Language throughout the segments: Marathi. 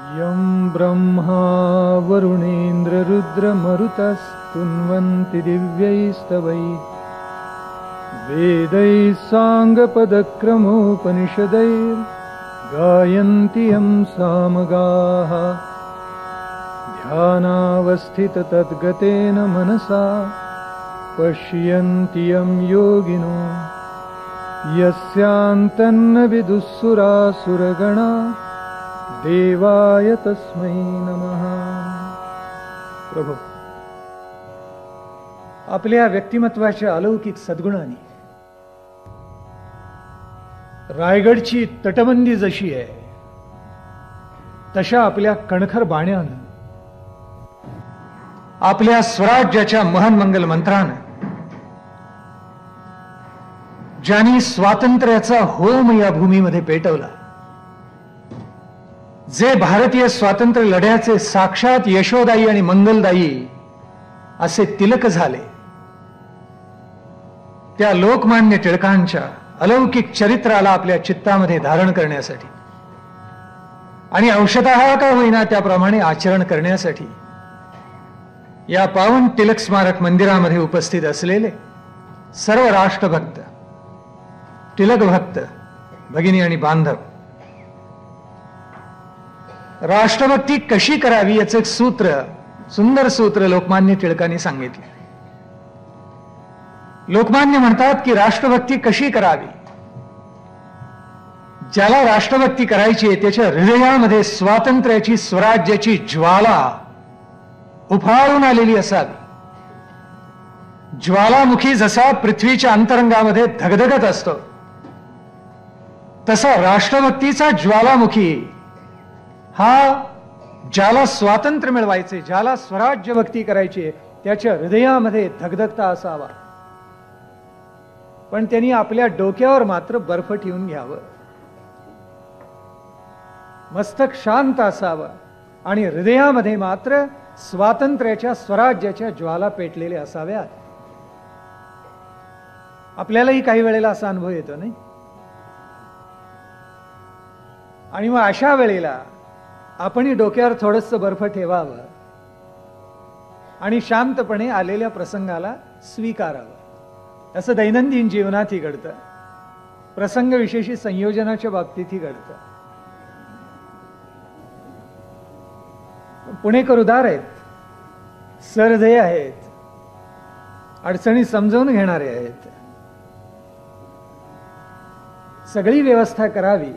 यं ब्रह्मा वरुणेन्द्ररुद्रमरुतस्तुन्वन्ति दिव्यैस्तवैः वेदैः साङ्गपदक्रमोपनिषदैर्गायन्ति यं सामगाः ध्यानावस्थिततद्गतेन मनसा पश्यन्ति यं योगिनो यस्यान्तन्न विदुःसुरासुरगणा देवाय तस्मै नमः। प्रभू, आपल्या व्यक्तिमत्वाच्या अलौकिक सद्गुणांनी रायगडची तटबंदी जशी आहे तशा आपल्या कणखर बाण्यानं, आपल्या स्वराज्याच्या महानमंगल मंत्रानं ज्यांनी स्वातंत्र्याचा होम या भूमीमध्ये पेटवला, जे भारतीय स्वातंत्र्य लढ्याचे साक्षात यशोदायी आणि मंगलदायी असे तिलक झाले, त्या लोकमान्य टिळकांच्या अलौकिक चरित्राला आपल्या चित्तामध्ये धारण करण्यासाठी आणि अंशतः का होईना त्याप्रमाणे आचरण करण्यासाठी या पावन टिळक स्मारक मंदिरामध्ये उपस्थित असलेले सर्व राष्ट्रभक्त, टिळक भक्त भगिनी आणि बांधव, राष्ट्रभक्ती कशी करावी याचं एक सूत्र, सुंदर सूत्र लोकमान्य टिळकांनी सांगितले. लोकमान्य म्हणतात की राष्ट्रभक्ती कशी करावी? ज्याला राष्ट्रभक्ती करायची आहे त्याच्या हृदयामध्ये स्वातंत्र्याची, स्वराज्याची ज्वाला उफाळून आलेली असावी. ज्वालामुखी जसा पृथ्वीच्या अंतरंगामध्ये धगधगत असतो तसा राष्ट्रभक्तीचा ज्वालामुखी हा ज्याला स्वातंत्र्य मिळवायचे, ज्याला स्वराज्य भक्ती करायची त्याच्या हृदयामध्ये धगधगता असावा. पण त्यांनी आपल्या डोक्यावर मात्र बर्फ ठेवून घ्यावं, मस्तक शांत असावं आणि हृदयामध्ये मात्र स्वातंत्र्याच्या, स्वराज्याच्या ज्वाला पेटलेल्या असाव्यात. आपल्यालाही काही वेळेला असा अनुभव येतो नाही? आणि मग अशा वेळेला आपणही डोक्यावर थोडंसं बर्फ ठेवावं आणि शांतपणे आलेल्या प्रसंगाला स्वीकारावं. असं दैनंदिन जीवनातही घडतं, प्रसंग विशेषी संयोजनाच्या बाबतीतही घडतं. पुणेकर उदार आहेत, सहृदय आहेत, अडचणी समजावून घेणारे आहेत. सगळी व्यवस्था करावी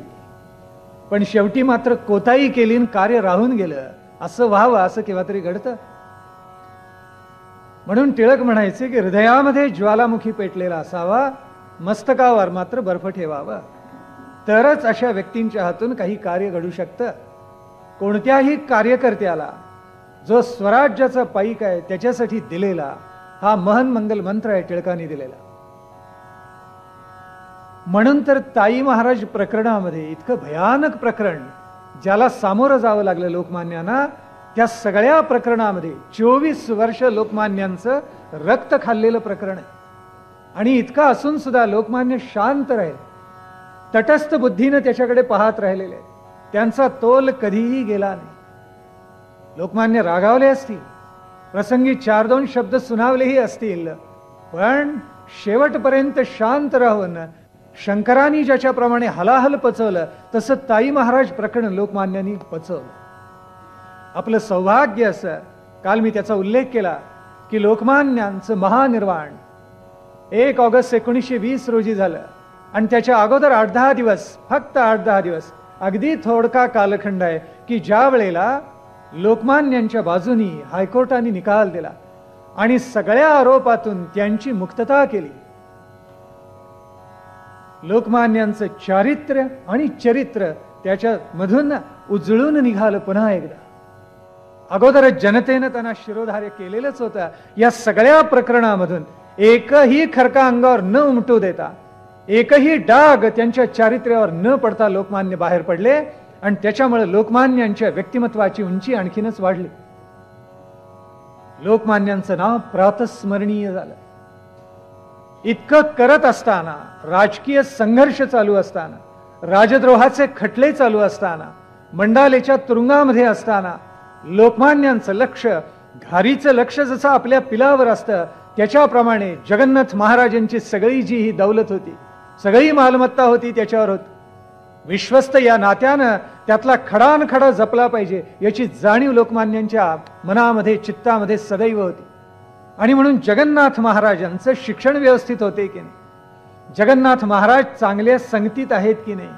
पण शेवटी मात्र कोताही केली आणि कार्य राहून गेलं असं व्हावं, असं केव्हा तरी घडतं. म्हणून टिळक म्हणायचे की हृदयामध्ये ज्वालामुखी पेटलेला असावा, मस्तकावर मात्र बर्फ ठेवावा, तरच अशा व्यक्तींच्या हातून काही कार्य घडू शकतं. कोणत्याही कार्यकर्त्याला जो स्वराज्याचा पाईक आहे त्याच्यासाठी दिलेला हा महान मंगल मंत्र आहे टिळकांनी दिलेला. म्हणून तर ताई महाराज प्रकरणामध्ये, इतकं भयानक प्रकरण ज्याला सामोरं जावं लागलं लोकमान्यांना, त्या सगळ्या प्रकरणामध्ये 24 वर्ष लोकमान्यांचं रक्त खाल्लेलं प्रकरण आहे. आणि इतका असून सुद्धा लोकमान्य शांत राहील, तटस्थ बुद्धीनं त्याच्याकडे पाहत राहिलेले, त्यांचा तोल कधीही गेला नाही. लोकमान्य रागावले असतील, प्रसंगी 4-2 शब्द सुनावलेही असतील, पण शेवटपर्यंत शांत राहून शंकरांनी ज्याच्याप्रमाणे हलाहल पचवलं तसं ताई महाराज प्रकरण लोकमान्यांनी पचवलं. आपलं सौभाग्य असं, काल मी त्याचा उल्लेख केला की लोकमान्यांचं महानिर्वाण 1 ऑगस्ट 1920 रोजी झालं आणि त्याच्या अगोदर 8-10 दिवस, फक्त 8-10 दिवस, अगदी थोडका कालखंड आहे की ज्या वेळेला लोकमान्यांच्या बाजूनी हायकोर्टाने निकाल दिला आणि सगळ्या आरोपातून त्यांची मुक्तता केली. लोकमान्यांचं चारित्र्य आणि चरित्र त्याच्या मधून उजळून निघालं पुन्हा एकदा. अगोदर जनतेनं त्यांना शिरोधार्य केलेलंच होतं. या सगळ्या प्रकरणामधून एकही खरका अंगावर न उमटू देता, एकही डाग त्यांच्या चारित्र्यावर न पडता लोकमान्य बाहेर पडले आणि त्याच्यामुळे लोकमान्यांच्या व्यक्तिमत्वाची उंची आणखीनच वाढली. लोकमान्यांचं नाव प्रातस्मरणीय झालं. इतकं करत असताना, राजकीय संघर्ष चालू असताना, राजद्रोहाचे खटले चालू असताना मंडालेच्या तुरुंगामध्ये असताना लोकमान्यांचं लक्ष, घारीचं लक्ष जसं आपल्या पिलावर असतं त्याच्याप्रमाणे जगन्नाथ महाराजांची सगळी जी ही दौलत होती, सगळी मालमत्ता होती त्याच्यावर होती. विश्वस्त या नात्यानं त्यातला खडानखडा जपला पाहिजे याची जाणीव लोकमान्यांच्या मनामध्ये, चित्तामध्ये सदैव होती. आणि म्हणून जगन्नाथ महाराजांचं शिक्षण व्यवस्थित होते की नाही, जगन्नाथ महाराज चांगल्या संगतीत आहेत की नाही,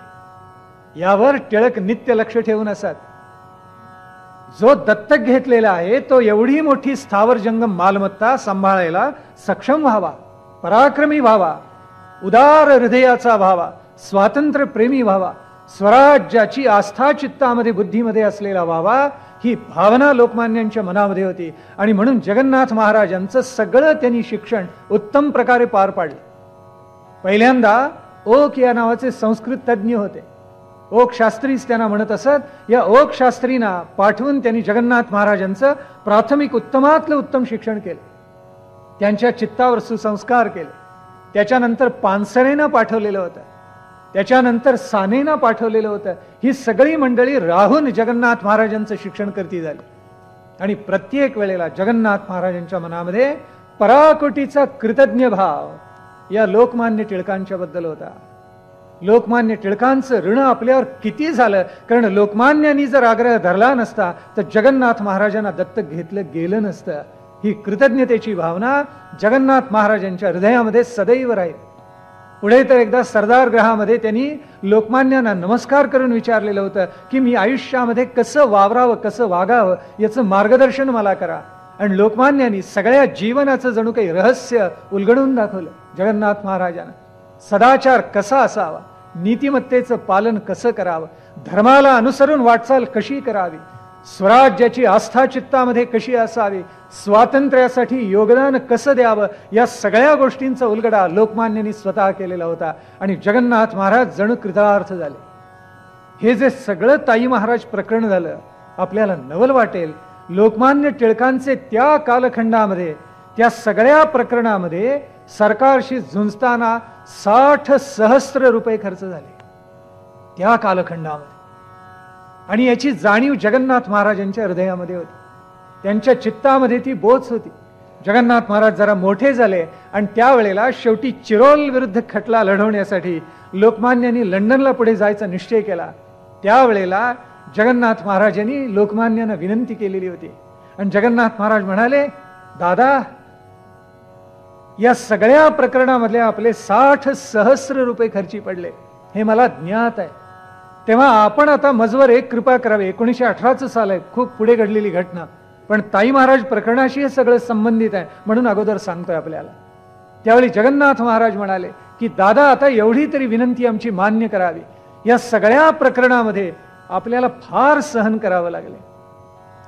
यावर टिळक नित्य लक्ष ठेवून असत. जो दत्तक घेतलेला आहे तो एवढी मोठी स्थावर जंगम मालमत्ता सांभाळायला सक्षम व्हावा, पराक्रमी व्हावा, उदार हृदयाचा व्हावा, स्वातंत्र्य प्रेमी व्हावा, स्वराज्याची आस्था चित्तामध्ये, बुद्धीमध्ये असलेला व्हावा, ही भावना लोकमान्यांच्या मनामध्ये होती. आणि म्हणून जगन्नाथ महाराजांचं सगळं त्यांनी शिक्षण उत्तम प्रकारे पार पाडलं. पहिल्यांदा ओक या नावाचे संस्कृत तज्ज्ञ होते, ओक शास्त्रीच त्यांना म्हणत असत. या ओक शास्त्रींना पाठवून त्यांनी जगन्नाथ महाराजांचं प्राथमिक उत्तमातलं उत्तम शिक्षण केलं, त्यांच्या चित्तावर सुसंस्कार केले. त्याच्यानंतर पानसरेनं पाठवलेलं होतं, त्याच्यानंतर सानेनं पाठवलेलं होतं. ही सगळी मंडळी राहून जगन्नाथ महाराजांचं शिक्षण करती झाली. आणि प्रत्येक वेळेला जगन्नाथ महाराजांच्या मनामध्ये पराकोटीचा कृतज्ञ भाव या लोकमान्य टिळकांच्या बद्दल होता. लोकमान्य टिळकांचं ऋण आपल्यावर किती झालं, कारण लोकमान्यांनी जर आग्रह धरला नसता तर जगन्नाथ महाराजांना दत्तक घेतलं गेलं नसतं. ही कृतज्ञतेची भावना जगन्नाथ महाराजांच्या हृदयामध्ये सदैव राहील. पुढे तर एकदा सरदार ग्रहामध्ये त्यांनी लोकमान्यांना नमस्कार करून विचारलेलं होतं की मी आयुष्यामध्ये कसं वावरावं, कसं वागावं याचं मार्गदर्शन मला करा. आणि लोकमान्यांनी सगळ्या जीवनाचं जणू काही रहस्य उलगडून दाखवलं. जगन्नाथ महाराजांना सदाचार कसा असावा, नीतिमत्तेचं पालन कसं करावं, धर्माला अनुसरून वाटचाल कशी करावी, स्वराज्याची आस्था चित्तामध्ये कशी असावी, स्वातंत्र्यासाठी योगदान कसं द्यावं, या सगळ्या गोष्टींचा उलगडा लोकमान्यांनी स्वतः केलेला होता. आणि जगन्नाथ महाराज जणू कृतार्थ झाले. हे जे सगळं ताई महाराज प्रकरण झालं आपल्याला नवल वाटेल. लोकमान्य टिळकांचे त्या कालखंडामध्ये, त्या सगळ्या प्रकरणामध्ये सरकारशी झुंजताना 60 सहस्त्र रुपये खर्च झाले त्या कालखंडामध्ये. आणि याची जाणीव जगन्नाथ महाराजांच्या हृदयामध्ये होती, त्यांच्या चित्तामध्ये ती बोच होती. जगन्नाथ महाराज जरा मोठे झाले आणि त्यावेळेला शेवटी चिरोल विरुद्ध खटला लढवण्यासाठी लोकमान्यांनी लंडनला पुढे जायचा निश्चय केला. त्यावेळेला जगन्नाथ महाराजांनी लोकमान्यांना विनंती केलेली होती. आणि जगन्नाथ महाराज म्हणाले, दादा या सगळ्या प्रकरणामधले आपले 60 सहस्त्र रुपये खर्ची पडले हे मला ज्ञात आहे. तेव्हा आपण आता मजवर एक कृपा करावी. 1918चं साल आहे, खूप पुढे घडलेली घटना, पण ताई महाराज प्रकरणाशी हे सगळं संबंधित आहे म्हणून अगोदर सांगतोय आपल्याला. त्यावेळी जगन्नाथ महाराज म्हणाले की दादा आता एवढी तरी विनंती आमची मान्य करावी. या सगळ्या प्रकरणामध्ये आपल्याला फार सहन करावं लागले,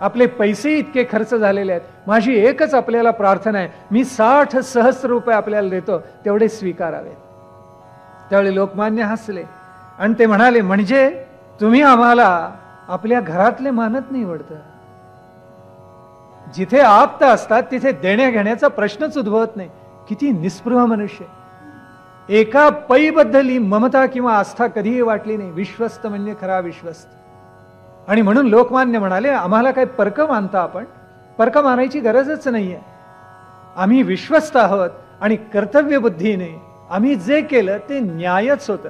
आपले पैसे इतके खर्च झालेले आहेत. माझी एकच आपल्याला प्रार्थना आहे, मी 60 सहस्त्र रुपये आपल्याला देतो, तेवढे स्वीकारावे. त्यावेळी लोकमान्य हसले आणि ते म्हणाले, म्हणजे तुम्ही आम्हाला आपल्या घरातले मानत नाही वाटतं. जिथे आप्त असतात तिथे देण्या घेण्याचा प्रश्नच उद्भवत नाही. किती निस्पृह मनुष्य. एका पैबद्दली ममता किंवा आस्था कधीही वाटली नाही. विश्वस्त म्हणजे खरा विश्वस्त. आणि म्हणून लोकमान्य म्हणाले, आम्हाला काय परक मानता आपण? परक मानायची गरजच नाहीये. आम्ही विश्वस्त आहोत आणि कर्तव्य बुद्धीने आम्ही जे केलं ते न्यायच होतं,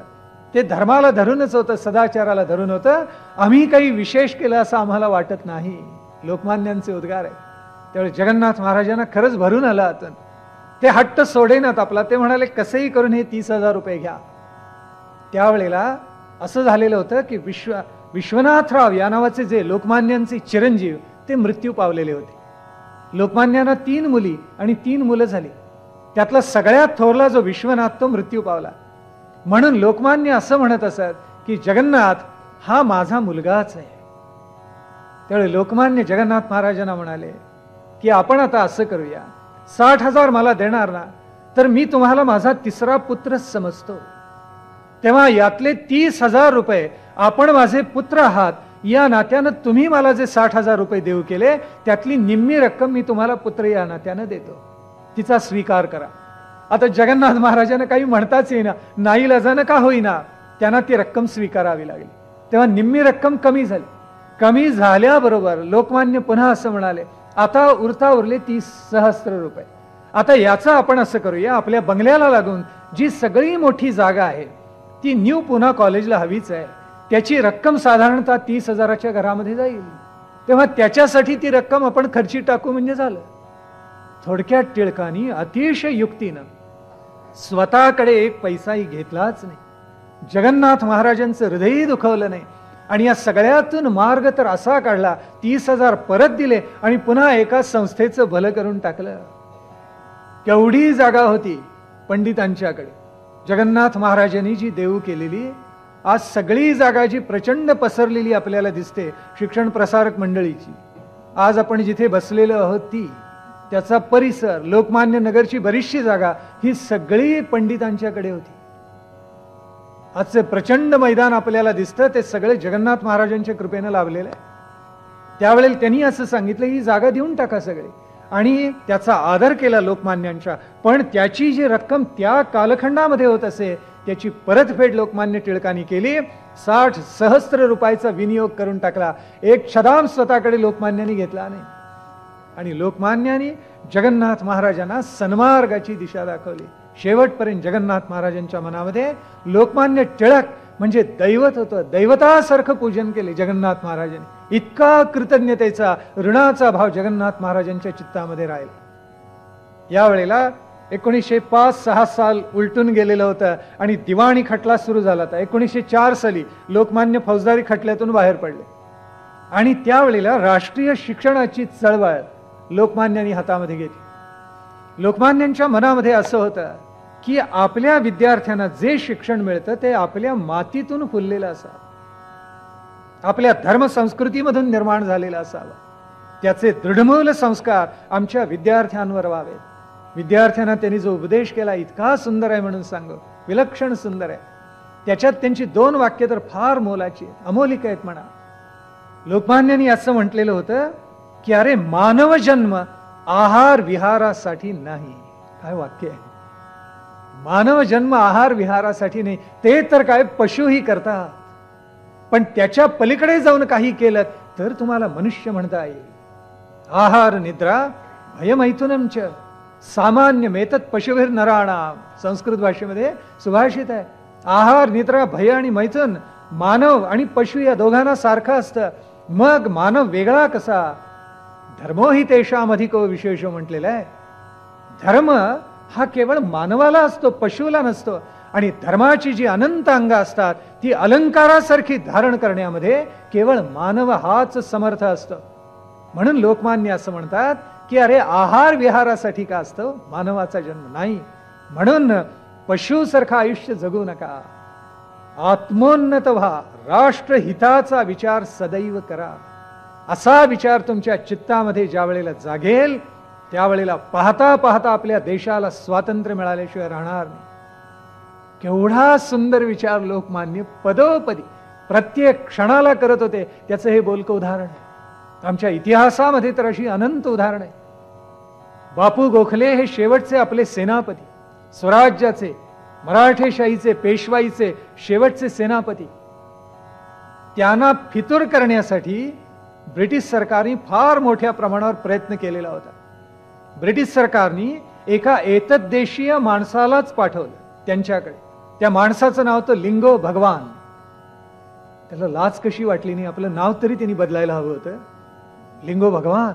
ते धर्माला धरूनच होतं, सदाचाराला धरून होतं. आम्ही काही विशेष केलं असं आम्हाला वाटत नाही. लोकमान्यांचे उद्गार आहे. त्यावेळी जगन्नाथ महाराजांना खरंच भरून आलं आतून. ते हट्ट सोडेनात आपला. ते म्हणाले, कसंही करून हे 30,000 रुपये घ्या. त्यावेळेला असं झालेलं होतं की विश्वनाथराव या नावाचे जे लोकमान्यांचे चिरंजीव ते मृत्यू पावलेले होते. लोकमान्यांना 3 मुली आणि 3 मुलं झाली. त्यातला सगळ्यात थोरला जो विश्वनाथ तो मृत्यू पावला. म्हणून लोकमान्य असं म्हणत असत की जगन्नाथ हा माझा मुलगाच आहे. त्यावेळी लोकमान्य जगन्नाथ महाराजांना म्हणाले की आपण आता असं करूया, 60,000 मला देणार ना तर मी तुम्हाला माझा 3रा पुत्रच समजतो. तेव्हा यातले 30,000 रुपये आपण माझे पुत्र आहात या नात्यानं तुम्ही मला जे 60,000 रुपये देऊ केले त्यातली निम्मी रक्कम मी तुम्हाला पुत्र या नात्यानं देतो, तिचा स्वीकार करा. आता जगन्नाथ महाराजांना काही म्हणताच येईना, नाईलाजानं का होईना त्यांना ती रक्कम स्वीकारावी लागली. तेव्हा निम्मी रक्कम कमी झाली. कमी झाल्याबरोबर लोकमान्य पुन्हा असं म्हणाले, आता उरले 30 सहस्त्र रुपये. आता याचं आपण असं करूया, आपल्या बंगल्याला लागून जी सगळी मोठी जागा आहे ती न्यू पुणा कॉलेजला हवीच आहे. त्याची रक्कम साधारणतः 30,000च्या घरामध्ये जाईल. तेव्हा त्याच्यासाठी ती रक्कम आपण खर्ची टाकू म्हणजे झालं. थोडक्यात टिळकांनी अतिशय युक्तीनं स्वतःकडे एक पैसाही घेतलाच नाही. जगन्नाथ महाराजांचं हृदयही दुखवलं नाही. आणि या सगळ्यातून मार्ग तर असा काढला, 30,000 परत दिले आणि पुन्हा एका संस्थेचं भलं करून टाकलं. केवढी जागा होती पंडितांच्याकडे. जगन्नाथ महाराजांनी जी देऊ केलेली, आज सगळी जागा जी प्रचंड पसरलेली आपल्याला दिसते शिक्षण प्रसारक मंडळीची, आज आपण जिथे बसलेलो आहोत ती, त्याचा परिसर, लोकमान्य नगरची बरीचशी जागा, ही सगळी पंडितांच्याकडे होती. आजचे प्रचंड मैदान आपल्याला दिसतं ते सगळे जगन्नाथ महाराजांच्या कृपेनं लाभलेलं आहे. त्यावेळेला त्यांनी असं सांगितलं, ही जागा देऊन टाका सगळे, आणि त्याचा आदर केला लोकमान्यांच्या. पण त्याची जी रक्कम त्या कालखंडामध्ये होत असे त्याची परतफेड लोकमान्य टिळकांनी केली. 60 सहस्त्र रुपयाचा विनियोग करून टाकला. एक छदाम स्वतःकडे लोकमान्यांनी घेतला नाही. आणि लोकमान्यांनी जगन्नाथ महाराजांना सन्मार्गाची दिशा दाखवली. शेवटपर्यंत जगन्नाथ महाराजांच्या मनामध्ये लोकमान्य टिळक म्हणजे दैवत होतं. दैवतासारखं पूजन केले जगन्नाथ महाराजांनी. इतका कृतज्ञतेचा, ऋणाचा भाव जगन्नाथ महाराजांच्या चित्तामध्ये राहिला. यावेळेला 1905-06 साल उलटून गेलेलं होतं आणि दिवाणी खटला सुरू झाला होता. 1904 साली लोकमान्य फौजदारी खटल्यातून बाहेर पडले. आणि त्यावेळेला राष्ट्रीय शिक्षणाची चळवळ लोकमान्यांनी हातामध्ये घेतली. लोकमान्यांच्या मनामध्ये असं होतं की आपल्या विद्यार्थ्यांना जे शिक्षण मिळतं ते आपल्या मातीतून फुललेलं असावं, आपल्या धर्मसंस्कृतीमधून निर्माण झालेलं असावं. त्याचे दृढमूल संस्कार आमच्या विद्यार्थ्यांवर व्हावेत. विद्यार्थ्यांना त्यांनी जो उपदेश केला इतका सुंदर आहे म्हणून सांगू, विलक्षण सुंदर आहे. त्याच्यात त्यांची 2 वाक्य तर फार मोलाची आहेत, अमोलिक आहेत म्हणा. लोकमान्यांनी असं म्हटलेलं होतं की अरे मानव जन्म आहार विहारासाठी नाही. काय वाक्य आहे! मानव जन्म आहार विहारासाठी नाही, ते तर काय पशुही करतात. पण त्याच्या पलीकडे जाऊन काही केलं तर तुम्हाला मनुष्य म्हणता येईल. आहार निद्रा भयमैथुनंच सामान्य मेतत पशुभिर नराणाम. संस्कृत भाषेमध्ये सुभाषित आहे. आहार निद्रा भय आणि मैथुन मानव आणि पशु या दोघांना सारखं असतं. मग मानव वेगळा कसा? धर्मोही तेषाम अधिको विशेष म्हटलेला आहे. धर्म हा केवळ मानवाला असतो, पशुला नसतो. आणि धर्माची जी अनंत अंग असतात ती अलंकारासारखी धारण करण्यामध्ये केवळ मानव हाच समर्थ असतो. म्हणून लोकमान्य असं म्हणतात की अरे आहार विहारासाठी का असतो, मानवाचा जन्म नाही. म्हणून पशुसारखं आयुष्य जगू नका. आत्मोन्नत व्हा, राष्ट्रहिताचा विचार सदैव करा. असा विचार तुमच्या चित्तामध्ये ज्या वेळेला जागेल त्यावेळेला पाहता पाहता आपल्या देशाला स्वातंत्र्य मिळाल्याशिवाय राहणार नाही. केवढा सुंदर विचार लोकमान्य पदोपदी प्रत्येक क्षणाला करत होते. त्याचं हे बोलकं उदाहरण आहे. आमच्या इतिहासामध्ये तर अशी अनंत उदाहरण आहे. बापू गोखले हे शेवटचे आपले सेनापती, स्वराज्याचे, मराठेशाहीचे, पेशवाईचे शेवटचे सेनापती. त्यांना फितूर करण्यासाठी ब्रिटिश सरकारने फार मोठ्या प्रमाणावर प्रयत्न केलेला होता. ब्रिटिश सरकारने एका एतद्देशीय माणसालाच पाठवलं त्यांच्याकडे. त्या माणसाचं नाव होतं लिंगो भगवान. त्याला लाज कशी वाटली नाही, आपलं नाव तरी त्यांनी बदलायला हवं होतं. लिंगो भगवान,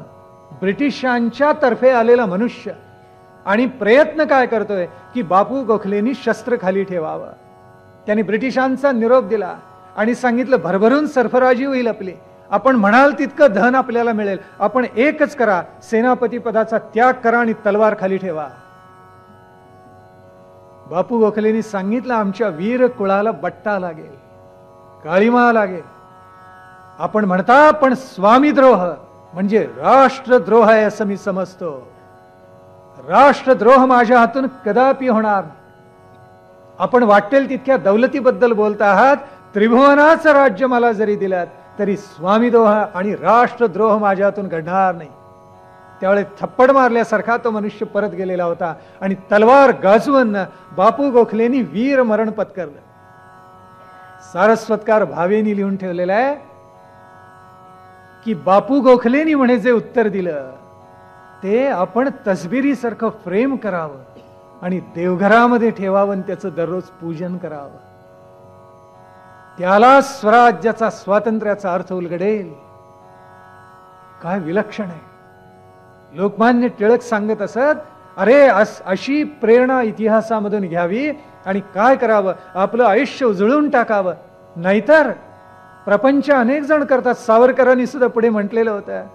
ब्रिटिशांच्या तर्फे आलेला मनुष्य. आणि प्रयत्न काय करतोय की बापू गोखलेंनी शस्त्र खाली ठेवावं. त्यांनी ब्रिटिशांचा निरोप दिला आणि सांगितलं भरभरून सरफराजी होईल आपली, आपण म्हणाल तितकं धन आपल्याला मिळेल, आपण एकच करा, सेनापती पदाचा त्याग करा आणि तलवार खाली ठेवा. बापू गोखलेंनी सांगितलं आमच्या वीर कुळाला बट्टा लागेल, काळीमा लागेल. आपण म्हणता पण स्वामीद्रोह म्हणजे राष्ट्रद्रोह आहे असं मी समजतो. राष्ट्रद्रोह माझ्या हातून कदापि होणार. आपण वाटेल तितक्या दौलतीबद्दल बोलता आहात, त्रिभुवनाचं राज्य मला जरी दिलात तरी स्वामीद्रोह आणि राष्ट्रद्रोह माझ्या हातून घडणार नाही. त्यावेळी थप्पड मारल्यासारखा तो मनुष्य परत गेलेला होता आणि तलवार गाजवून बापू गोखलेंनी वीर मरण पत्करलं. सारस्वतकार भावेनी लिहून ठेवलेला आहे की बापू गोखलेनी म्हणे जे उत्तर दिलं ते आपण तसबिरीसारखं फ्रेम करावं आणि देवघरामध्ये ठेवावं आणि त्याचं दररोज पूजन करावं. त्याला स्वराज्याचा स्वातंत्र्याचा अर्थ उलगडेल. काय विलक्षण आहे. लोकमान्य टिळक सांगत असत, अरे अशी प्रेरणा इतिहासामधून घ्यावी आणि काय करावं, आपलं आयुष्य उजळून टाकावं. नाहीतर प्रपंच अनेक जण करतात. सावरकरांनी सुद्धा पुढे म्हटलेलं होतं,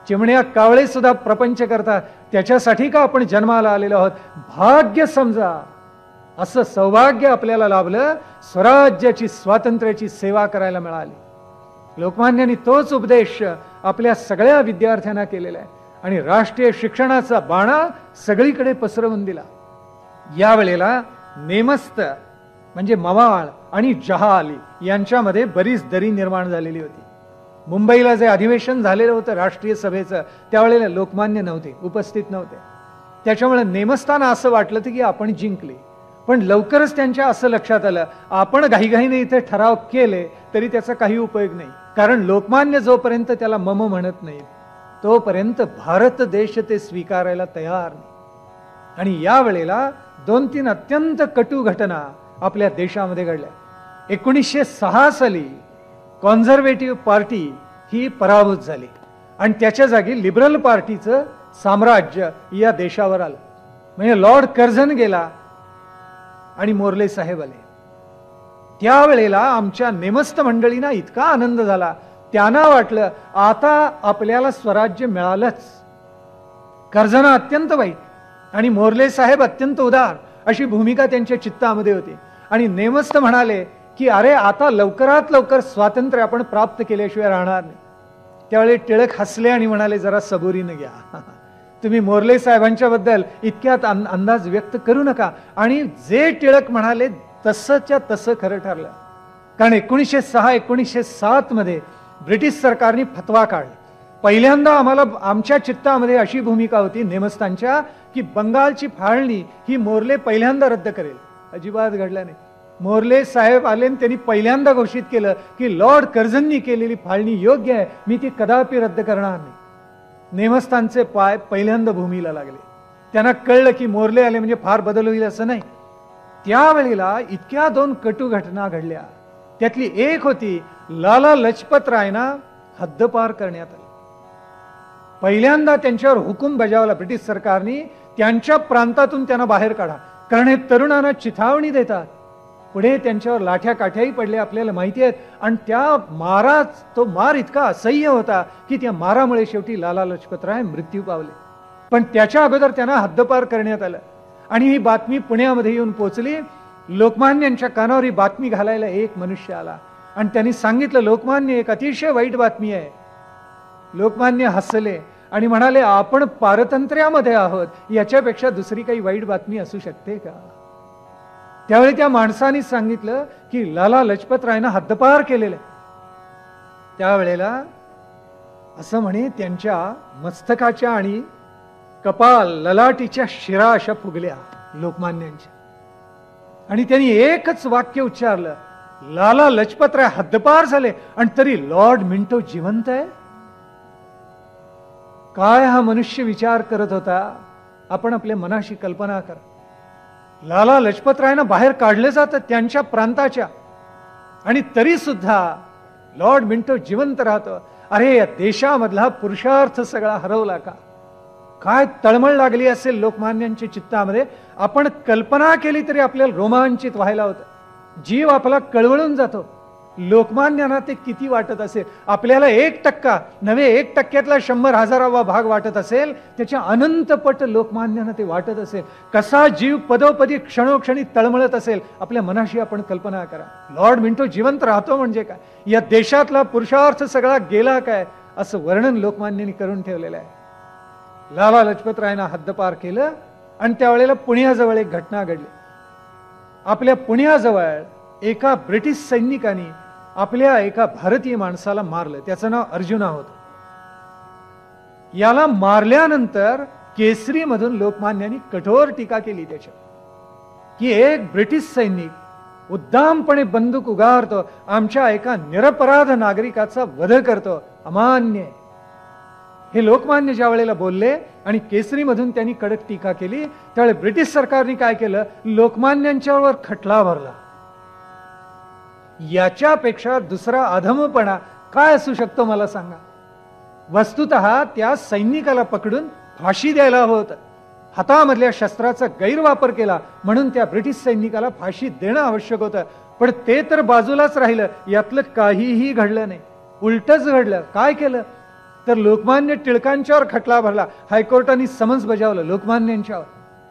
चिमण्या कावळे सुद्धा प्रपंच करतात. त्याच्यासाठी का आपण जन्माला आलेलो आहोत. भाग्य समजा, असं सौभाग्य आपल्याला लाभलं, स्वराज्याची स्वातंत्र्याची सेवा करायला मिळाली. लोकमान्यांनी तोच उपदेश आपल्या सगळ्या विद्यार्थ्यांना केलेला आहे आणि राष्ट्रीय शिक्षणाचा बाणा सगळीकडे पसरवून दिला. यावेळेला नेमस्त म्हणजे मवाळ आणि जहाल यांच्यामध्ये बरीच दरी निर्माण झालेली होती. मुंबईला जे अधिवेशन झालेलं होतं राष्ट्रीय सभेचं, त्यावेळेला लोकमान्य नव्हते, उपस्थित नव्हते. त्याच्यामुळे नेमस्ताना असं वाटलं की आपण जिंकले. पण लवकरच त्यांच्या असं लक्षात आलं, आपण घाईघाईने इथे ठराव केले तरी त्याचा काही उपयोग नाही. कारण लोकमान्य जोपर्यंत त्याला मम म्हणत नाहीत तोपर्यंत भारत देश ते स्वीकारायला तयार नाही. आणि यावेळेला 2-3 अत्यंत कटू घटना आपल्या देशामध्ये घडल्या. 1906 साली कॉन्झर्वेटिव्ह पार्टी ही पराभूत झाली आणि त्याच्या जागी लिबरल पार्टीचं साम्राज्य या देशावर आलं. म्हणजे लॉर्ड कर्झन गेला आणि मोर्ले साहेब आले. त्यावेळेला आमच्या नेमस्त मंडळींना इतका आनंद झाला, त्यांना वाटलं आता आपल्याला स्वराज्य मिळालंच. कर्झन अत्यंत वाईट आणि मोर्ले साहेब अत्यंत उदार अशी भूमिका त्यांच्या चित्तामध्ये होती. आणि नेमस्त म्हणाले की अरे आता लवकरात लवकर स्वातंत्र्य आपण प्राप्त केल्याशिवाय राहणार नाही. त्यावेळी टिळक हसले आणि म्हणाले, जरा सबुरीनं घ्या, तुम्ही मोर्ले साहेबांच्या बद्दल इतक्यात अंदाज व्यक्त करू नका. आणि जे टिळक म्हणाले तसंच्या तसं खरं ठरलं. कारण 1906-1907 मध्ये ब्रिटिश सरकारने फतवा काढला. पहिल्यांदा आम्हाला आमच्या चित्तामध्ये अशी भूमिका होती नेमस्तांच्या की बंगालची फाळणी ही मोर्ले पहिल्यांदा रद्द करेल. अजिबात घडलं नाही. मोर्ले साहेब आले आणि त्यांनी पहिल्यांदा घोषित केलं की लॉर्ड कर्झननी केलेली फाळणी योग्य आहे, मी ती कदापि रद्द करणार नाही. नेमस्तांचे पाय पहिल्यांदा भूमीला लागले. त्यांना कळलं की मोर्ले आले म्हणजे फार बदल होईल असं नाही. त्यावेळेला इतक्या 2 कटू घटना घडल्या. त्यातली एक होती लाला लजपत रायना हद्दपार करण्यात आली. पहिल्यांदा त्यांच्यावर हुकूम बजावला ब्रिटिश सरकारने, त्यांच्या प्रांतातून त्यांना बाहेर काढा. कारण हे तरुणांना चिथावणी देतात. पुढे त्यांच्यावर लाठ्या काठ्याही पडल्या आपल्याला माहिती आहेत. आणि त्या तो मार इतका असह्य होता की त्या मारामुळे शेवटी लाला लजपत राय मृत्यू पावले. पण त्याच्या अगोदर त्यांना हद्दपार करण्यात आलं. आणि ही बातमी पुण्यामध्ये येऊन पोहोचली. लोकमान्यांच्या कानावर ही बातमी घालायला एक मनुष्य आला आणि त्यांनी सांगितलं, लोकमान्य एक अतिशय वाईट बातमी आहे. लोकमान्य हसले आणि म्हणाले, आपण पारतंत्र्यामध्ये आहोत, याच्यापेक्षा दुसरी काही वाईट बातमी असू शकते का. त्यावेळी त्या माणसाने सांगितलं की लाला लजपत रायनं हद्दपार केलेलं. त्यावेळेला असं म्हणे त्यांच्या मस्तकाच्या आणि कपाल ललाटीच्या शिरा अशा फुगल्या लोकमान्यांच्या. आणि त्यांनी एकच वाक्य उच्चारलं, लाला लजपत राय हद्दपार झाले आणि तरी लॉर्ड मिंटो जिवंत आहे. काय हा मनुष्य विचार करत होता, आपण आपल्या मनाशी कल्पना करा. लाला लजपत रायना बाहेर काढले जातं त्यांच्या प्रांताच्या आणि तरी सुद्धा लॉर्ड मिंटो जिवंत राहतो. अरे या देशामधला पुरुषार्थ सगळा हरवला का. काय तळमळ लागली असेल लोकमान्यांच्या चित्तामध्ये. आपण कल्पना केली तरी आपल्याला रोमांचित व्हायला होतं. जीव आपला कळवळून जातो. लोकमान्यांना ते किती वाटत असेल. आपल्याला 1% नव्हे 1%तला 100,000वा भाग वाटत असेल, त्याच्या अनंतपट लोकमान्यांना ते वाटत असेल. कसा जीव पदोपदी क्षणोक्षणी तळमळत असेल आपल्या मनाशी आपण कल्पना करा. लॉर्ड मिंटो जिवंत राहतो म्हणजे काय, या देशातला पुरुषार्थ सगळा गेला काय, असं वर्णन लोकमान्यांनी करून ठेवलेलं आहे. लाला लजपत रायना हद्दपार केलं आणि त्यावेळेला पुण्याजवळ एक घटना घडली. आपल्या पुण्याजवळ एका ब्रिटिश सैनिकाने आपल्या एका भारतीय माणसाला मारलं. त्याचं नाव अर्जुना होतं. याला मारल्यानंतर केसरी मधून लोकमान्यांनी कठोर टीका केली त्याच्यावर की एक ब्रिटिश सैनिक उद्दामपणे बंदूक उगारतो, आमच्या एका निरपराध नागरिकाचा वध करतो, अमान्य आहे. हे लोकमान्य ज्या वेळेला बोलले आणि केसरीमधून त्यांनी कडक टीका केली, त्यावेळी ब्रिटिश सरकारने काय केलं, लोकमान्यांच्यावर खटला भरला. याच्यापेक्षा दुसरा अधमपणा काय असू शकतो मला सांगा. वस्तुतः त्या सैनिकाला पकडून फाशी द्यायला हवं होतं. हातामधल्या शस्त्राचा गैरवापर केला म्हणून त्या ब्रिटिश सैनिकाला फाशी देणं आवश्यक होतं. पण ते तर बाजूलाच राहिलं, यातलं काहीही घडलं नाही. उलटच घडलं. काय केलं तर लोकमान्य टिळकांच्यावर खटला भरला. हायकोर्टाने समन्स बजावलं लोकमान्यांच्यावर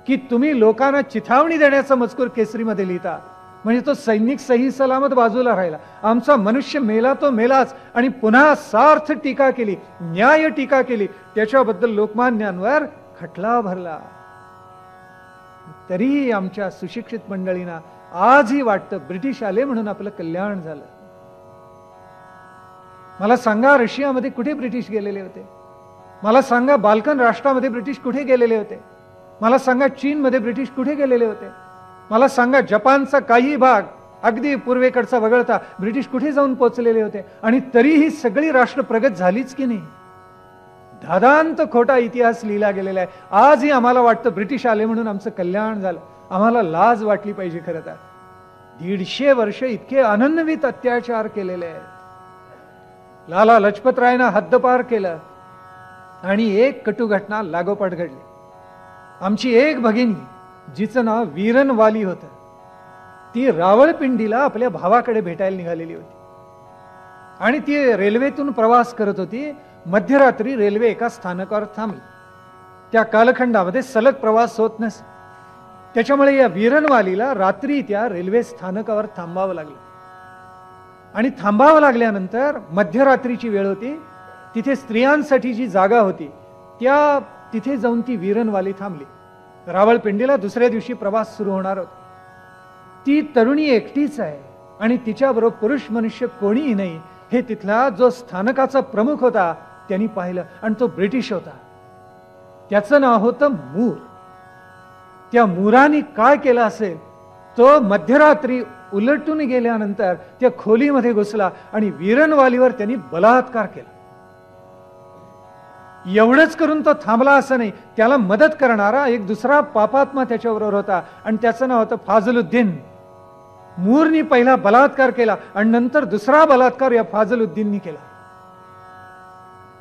की तुम्ही लोकांना चिथावणी देण्याचा मजकूर केसरीमध्ये लिहिता, म्हणजे तो सैनिक सही सलामत बाजूला राहिला. आमचा मनुष्य मेला तो मेलाच. आणि पुन्हा सार्थ टीका केली, न्याय टीका केली, त्याच्याबद्दल लोकमान्यांवर खटला भरला. तरीही आमच्या सुशिक्षित मंडळींना आजही वाटतं ब्रिटिश आले म्हणून आपलं कल्याण झालं. मला सांगा रशियामध्ये कुठे ब्रिटिश गेलेले होते? मला सांगा बाल्कन राष्ट्रामध्ये ब्रिटिश कुठे गेलेले होते? मला सांगा चीनमध्ये ब्रिटिश कुठे गेलेले होते? मला सांगा जपानचा काही भाग अगदी पूर्वेकडचा वगळता ब्रिटिश कुठे जाऊन पोहोचलेले होते? आणि तरीही सगळी राष्ट्र प्रगत झालीच की नाही? धादांत खोटा इतिहास लिहिला गेलेला आहे. आजही आम्हाला वाटतं ब्रिटिश आले म्हणून आमचं कल्याण झालं. आम्हाला लाज वाटली पाहिजे. खरं तर 150 वर्ष इतके अनन्वित अत्याचार केलेले आहेत. लाला लजपतरायनं हद्दपार केलं आणि एक कटू घटना लागोपाठ घडली. आमची एक भगिनी जिचं नाव वीरनवाली होतं, ती रावळपिंडीला आपल्या भावाकडे भेटायला निघालेली होती आणि ती रेल्वेतून प्रवास करत होती. मध्यरात्री रेल्वे एका स्थानकावर थांबली. त्या कालखंडामध्ये सलग प्रवास होत नसे, त्याच्यामुळे या वीरनवालीला रात्री त्या रेल्वे स्थानकावर थांबावं लागलं. आणि थांबावं लागल्यानंतर मध्यरात्रीची वेळ होती, तिथे स्त्रियांसाठी जी जागा होती त्या तिथे जाऊन ती वीरनवाली थांबली. रावळपिंडीला दुसऱ्या दिवशी प्रवास सुरू होणार होता. ती तरुणी एकटीच आहे आणि तिच्याबरोबर पुरुष मनुष्य कोणीही नाही. हे तिथला जो स्थानकाचा प्रमुख होता त्यांनी पाहिलं आणि तो ब्रिटिश होता. त्याचं नाव होतं मूर. त्या मुराने काय केलं असेल, तो मध्यरात्री उलटून गेल्यानंतर त्या खोलीमध्ये घुसला आणि वीरनवालीवर त्यांनी बलात्कार केला. एवढंच करून तो थांबला असं नाही, त्याला मदत करणारा एक दुसरा पापात्मा त्याच्याबरोबर होता आणि त्याचं नाव होतं फाजलुद्दीन. मूरनी पहिला बलात्कार केला आणि नंतर दुसरा बलात्कार या फाजलुद्दीननी केला.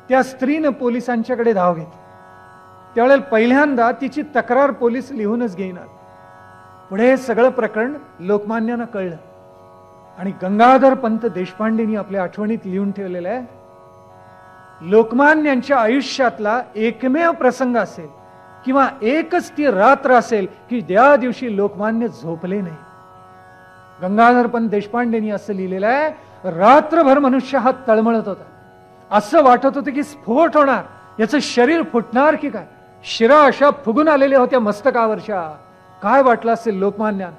त्या स्त्रीनं पोलिसांच्याकडे धाव घेतली. त्यावेळेला पहिल्यांदा तिची तक्रार पोलीस लिहूनच घेईनात. पुढे हे सगळं प्रकरण लोकमान्यांना कळलं आणि गंगाधर पंत देशपांडेंनी आपल्या आठवणीत लिहून ठेवलेलं आहे, लोकमान्यांच्या आयुष्यातला एकमेव प्रसंग असेल किंवा एकच ती रात्र असेल की त्या दिवशी लोकमान्य झोपले नाही. गंगाधर पंत देशपांडेंनी असं लिहिलेलं आहे, रात्रभर मनुष्य हा तळमळत होता. असं वाटत होतं की स्फोट होणार, याचं शरीर फुटणार की काय. शिरा अशा फुगून आलेल्या होत्या मस्तकावरच्या. काय वाटलं असेल लोकमान्यांना.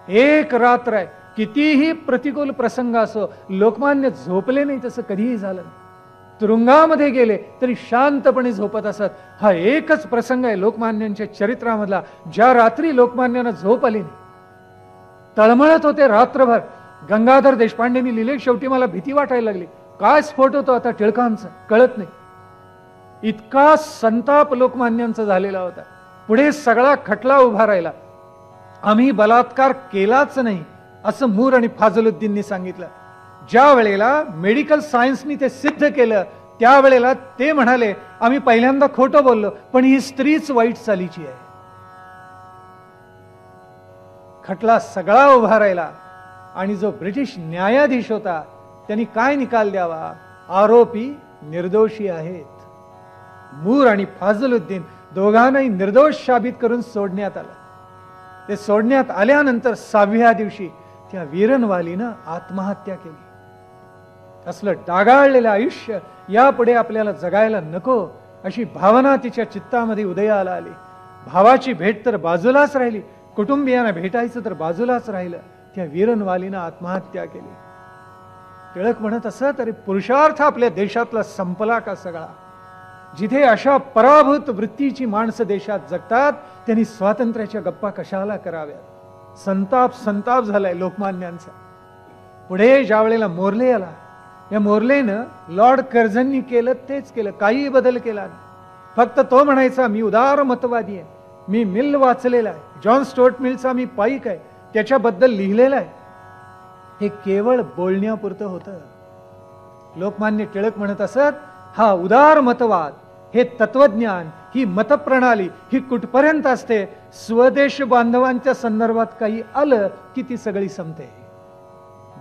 एक रात्र आहे, कितीही प्रतिकूल प्रसंग असो, लोकमान्य झोपले नाही तसं कधीही झालं. तुरुंगामध्ये गेले तरी शांतपणे झोपत असत. हा एकच प्रसंग आहे लोकमान्यांच्या चरित्रामधला ज्या रात्री लोकमान्यांना झोप आली नाही. तळमळत होते रात्रभर. गंगाधर देशपांडेंनी लिहिले, शेवटी मला भीती वाटायला लागली. काय स्फोट होतो आता टिळकांचा कळत नाही. इतका संताप लोकमान्यांचा झालेला होता. पुढे सगळा खटला उभा राहिला. आम्ही बलात्कार केलाच नाही असं मूर आणि फाजलुद्दीननी सांगितलं. ज्या वेळेला मेडिकल सायन्सनी ते सिद्ध केलं त्यावेळेला ते म्हणाले, आम्ही पहिल्यांदा खोटं बोललो, पण ही स्त्रीच वाईट चालीची आहे. खटला सगळा उभा राहिला आणि जो ब्रिटिश न्यायाधीश होता त्यांनी काय निकाल द्यावा, आरोपी निर्दोषी आहेत. मूर आणि फाजलुद्दीन दोघांनाही निर्दोष साबित करून सोडण्यात आलं. ते सोडण्यात आल्यानंतर 6व्या दिवशी त्या वीरनवालीनं आत्महत्या केली. असलं डागाळलेलं आयुष्य यापुढे आपल्याला जगायला नको अशी भावना तिच्या चित्तामध्ये उदयाला आली. भावाची भेट तर बाजूलाच राहिली, कुटुंबियांना भेटायचं तर बाजूलाच राहिलं. त्या वीरनवालीनं आत्महत्या केली. टिळक म्हणत असं, तरी पुरुषार्थ आपल्या देशातला संपला का सगळा. जिथे अशा पराभूत वृत्तीची माणसं देशात जगतात त्यांनी स्वातंत्र्याच्या गप्पा कशाला कराव्यात. संताप झालाय लोकमान्यांचा. पुढे ज्या वेळेला मोर्ले आला या मोर्लेनं लॉर्ड कर्झननी केलं तेच केलं, काही बदल केला नाही. फक्त तो म्हणायचा मी उदार मतवादी आहे, मी मिल वाचलेला आहे, जॉन स्टुअर्ट मिलचा मी पाईक आहे, त्याच्याबद्दल लिहिलेलं आहे. हे केवळ बोलण्यापुरतं होतं. लोकमान्य टिळक म्हणत असत, हा उदार मतवाद, हे तत्वज्ञान, ही मतप्रणाली ही कुठपर्यंत असते, स्वदेश बांधवांच्या संदर्भात काही आलं की ती सगळी संपते.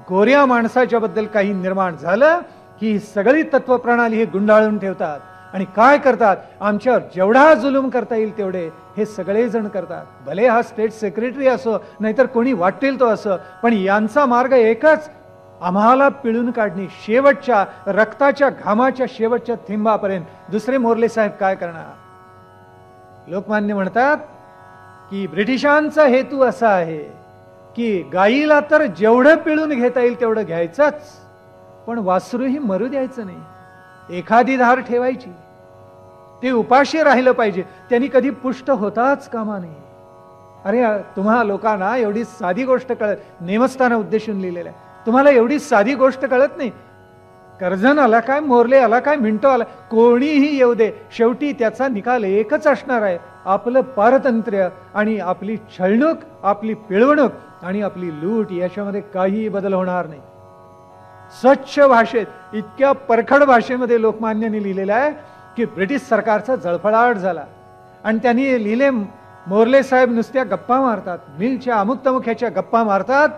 गोऱ्या माणसाच्या बद्दल काही निर्माण झालं की ही सगळी तत्वप्रणाली हे गुंडाळून ठेवतात आणि काय करतात, आमच्यावर जेवढा जुलूम करता येईल तेवढे हे सगळेजण करतात. भले हा स्टेट सेक्रेटरी असो नाहीतर कोणी वाटेल तो असो, पण यांचा मार्ग एकच, आम्हाला पिळून काढणे, शेवटच्या रक्ताच्या घामाच्या शेवटच्या थेंबापर्यंत. दुसरे मोर्ले साहेब काय करणार? लोकमान्य म्हणतात की ब्रिटिशांचा हेतू असा आहे की गाईला तर जेवढं पिळून घेता येईल तेवढं घ्यायचंच, पण वासरूही मरू द्यायचं नाही, एखादी धार ठेवायची, ते उपाशी राहिलं पाहिजे, त्यांनी कधी पुष्ट होताच कामा नये. अरे तुम्हा लोकांना एवढी साधी गोष्ट कळत, नेमस्थान उद्देशून लिहिलेलं आहे, तुम्हाला एवढी साधी गोष्ट कळत नाही. कर्झन आला काय, मोर्ले आला काय, मिंटो आला, कोणीही येऊ दे, शेवटी त्याचा निकाल एकच असणार आहे, आपलं पारतंत्र्य आणि आपली छळणूक, आपली पिळवणूक आणि आपली लूट, याच्यामध्ये काही बदल होणार नाही. स्वच्छ भाषेत, इतक्या परखड भाषेमध्ये लोकमान्यांनी लिहिलेलं आहे की ब्रिटिश सरकारचा जळफळाट झाला. आणि त्यांनी लिहिले, मोर्ले साहेब नुसत्या गप्पा मारतात, मिलच्या अमुक तमुक ह्याच्या गप्पा मारतात.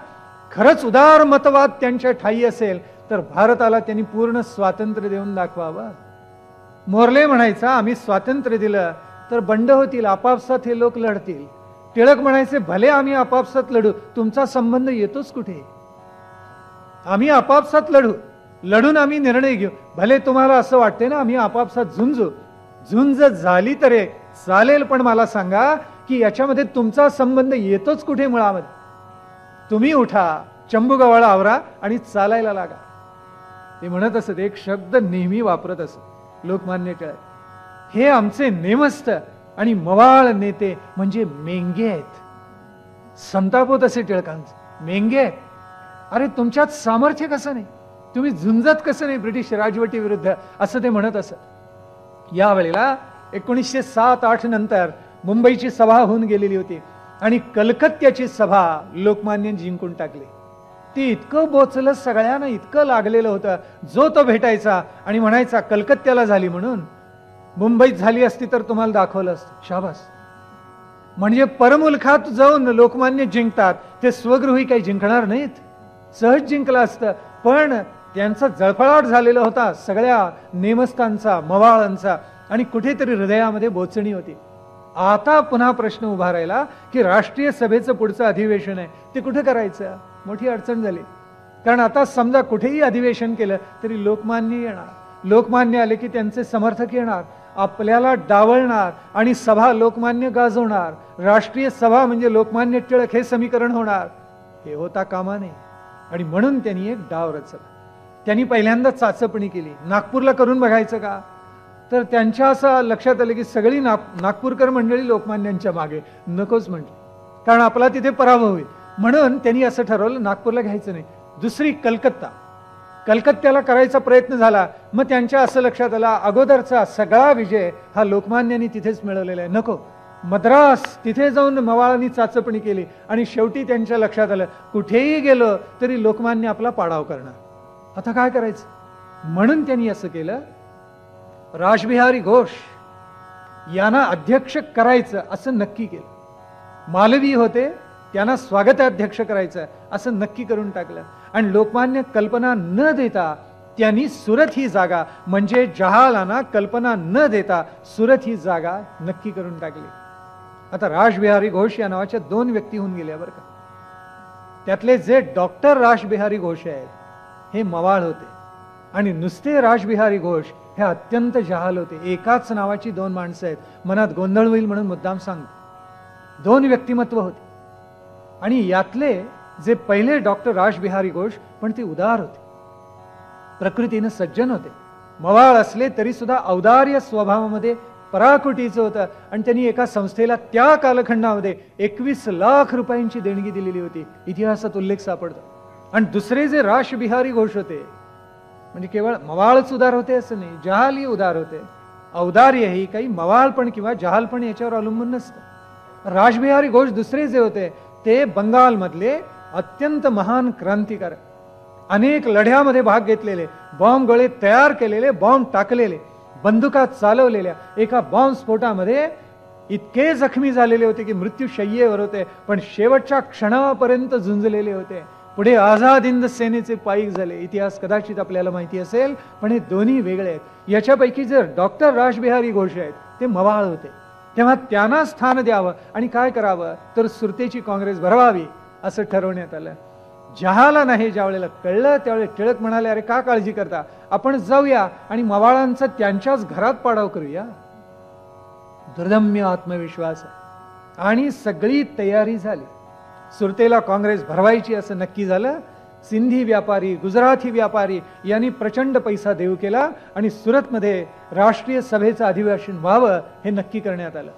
खरंच उदार मतवाद त्यांच्या ठाई असेल तर भारताला त्यांनी पूर्ण स्वातंत्र्य देऊन दाखवावं. मोर्ले म्हणायचा आम्ही स्वातंत्र्य दिलं तर बंड होतील, आपापसात हे लोक लढतील. टिळक म्हणायचे भले आम्ही आपापसात लढू, तुमचा संबंध येतोच कुठे? आम्ही आपापसात लढून आम्ही निर्णय घेऊ. भले तुम्हाला असं वाटते ना आम्ही आपापसात झुंज झाली तरी चालेल, पण मला सांगा की याच्यामध्ये तुमचा संबंध येतोच कुठे मुळामध्ये? तुम्ही उठा, चंबुगव्हाळ आवरा आणि चालायला लागा. ते म्हणत असत, एक शब्द नेहमी वापरत असत लोकमान्य टिळक, हे आमचे नेमस्त आणि मवाळ नेते म्हणजे मेंगे आहेत. संतापोत असे टिळकांचे, मेंगे आहेत. अरे तुमच्यात सामर्थ्य कसं नाही, तुम्ही झुंजत कसं नाही ब्रिटिश राजवटी विरुद्ध, असं ते म्हणत असत. यावेळेला 1907-08 नंतर मुंबईची सभा होऊन गेलेली होती आणि कलकत्त्याची सभा लोकमान्य जिंकून टाकली. ती इतकं बोचलं, सगळ्यांना इतकं लागलेलं होतं, जो तो भेटायचा आणि म्हणायचा कलकत्त्याला झाली म्हणून, मुंबईत झाली असती तर तुम्हाला दाखवलं असतं. शाबास. म्हणजे परमुलखात जाऊन लोकमान्य जिंकतात, ते स्वगृही काही जिंकणार नाहीत. सहज जिंकलं असतं, पण त्यांचा जळफळाट झालेला होता सगळ्या नेमस्थांचा, मवाळांचा, आणि कुठेतरी हृदयामध्ये बोचणी होती. आता पुन्हा प्रश्न उभा राहिला की राष्ट्रीय सभेचं पुढचं अधिवेशन आहे ते कुठे करायचं? मोठी अडचण झाली. कारण आता समजा कुठेही अधिवेशन केलं तरी लोकमान्य येणार, लोकमान्य आले की त्यांचे समर्थक येणार, आपल्याला डावलणार आणि सभा लोकमान्य गाजवणार. राष्ट्रीय सभा म्हणजे लोकमान्य टिळक हे समीकरण होणार. हे होता कामा नये. आणि म्हणून त्यांनी एक डाव रचला. त्यांनी पहिल्यांदा चाचपणी केली, नागपूरला करून बघायचं का? तर त्यांच्या असं लक्षात आलं की सगळी नागपूरकर मंडळी लोकमान्यांच्या मागे, नकोच म्हटलं, कारण आपला तिथे पराभव होईल. म्हणून त्यांनी असं ठरवलं नागपूरला घ्यायचं नाही. दुसरी कलकत्त्याला करायचा प्रयत्न झाला. मग त्यांच्या असं लक्षात आला अगोदरचा सगळा विजय हा लोकमान्यांनी तिथेच मिळवलेला आहे, नको. मद्रास, तिथे जाऊन मवाळांनी चाचपणी केली आणि शेवटी त्यांच्या लक्षात आलं कुठेही गेलो तरी लोकमान्य आपला पाडाव करणार. आता काय करायचं? म्हणून त्यांनी असं केलं, रासबिहारी घोष यांना अध्यक्ष करायचं असं नक्की केलं. मालवी होते, त्यांना स्वागताध्यक्ष करायचं असं नक्की करून टाकलं. आणि लोकमान्य कल्पना न देता त्यांनी सुरत ही जागा, म्हणजे जहालांना कल्पना न देता सुरत ही जागा नक्की करून टाकली. आता रासबिहारी घोष या नावाच्या 2 व्यक्ती होऊन गेल्या बरं का. त्यातले जे डॉक्टर रासबिहारी घोष आहेत हे मवाळ होते आणि नुसते रासबिहारी घोष हे अत्यंत जहाल होते. एकाच नावाची 2 माणसं आहेत, मनात गोंधळ होईल म्हणून मुद्दाम सांगतो. 2 व्यक्तिमत्व होते आणि यातले जे पहिले डॉक्टर रासबिहारी घोष, पण ते उदार होते, प्रकृतीने सज्जन होते. मवाळ असले तरी सुद्धा औदार्य स्वभावामध्ये पराकुटीचं होतं. आणि त्यांनी एका संस्थेला त्या कालखंडामध्ये 21 लाख रुपयांची देणगी दिलेली होती, इतिहासात उल्लेख सापडतो. आणि दुसरे जे रासबिहारी घोष होते म्हणजे केवळ मवाळच उदार होते असं नाही, जहालही उदार होते. औदार्य ही काही मवाळपण किंवा जहालपण याच्यावर अवलंबून नसतं. रासबिहारी घोष दुसरे जे होते ते बंगालमधले अत्यंत महान क्रांतिकारक, अनेक लढ्यामध्ये भाग घेतलेले, बॉम्ब गोळे तयार केलेले, बॉम्ब टाकलेले, बंदुका चालवलेल्या. एका बॉम्ब स्फोटामध्ये इतके जखमी झालेले होते की मृत्यूशय्येवर होते, पण शेवटच्या क्षणापर्यंत झुंजलेले होते. पुढे आझाद हिंद सेनेचे पायीक झाले. इतिहास कदाचित आपल्याला माहिती असेल, पण हे दोन्ही वेगळे आहेत. याच्यापैकी जर डॉक्टर रासबिहारी घोष आहेत ते मवाळ होते, तेव्हा त्यांना स्थान द्यावं आणि काय करावं तर सुरतेची काँग्रेस भरवावी असं ठरवण्यात आलं. जहाला नाही ज्या वेळेला कळलं त्यावेळेला टिळक म्हणाले, अरे का काळजी करता, आपण जाऊया आणि मवाळांचा त्यांच्याच घरात पाडाव करूया. दुर्दम्य आत्मविश्वास आणि सगळी तयारी झाली. सुरतेला काँग्रेस भरवायची असं नक्की झालं. सिंधी व्यापारी, गुजराती व्यापारी यांनी प्रचंड पैसा देऊ केला आणि सुरतमध्ये राष्ट्रीय सभेचं अधिवेशन व्हावं हे नक्की करण्यात आलं.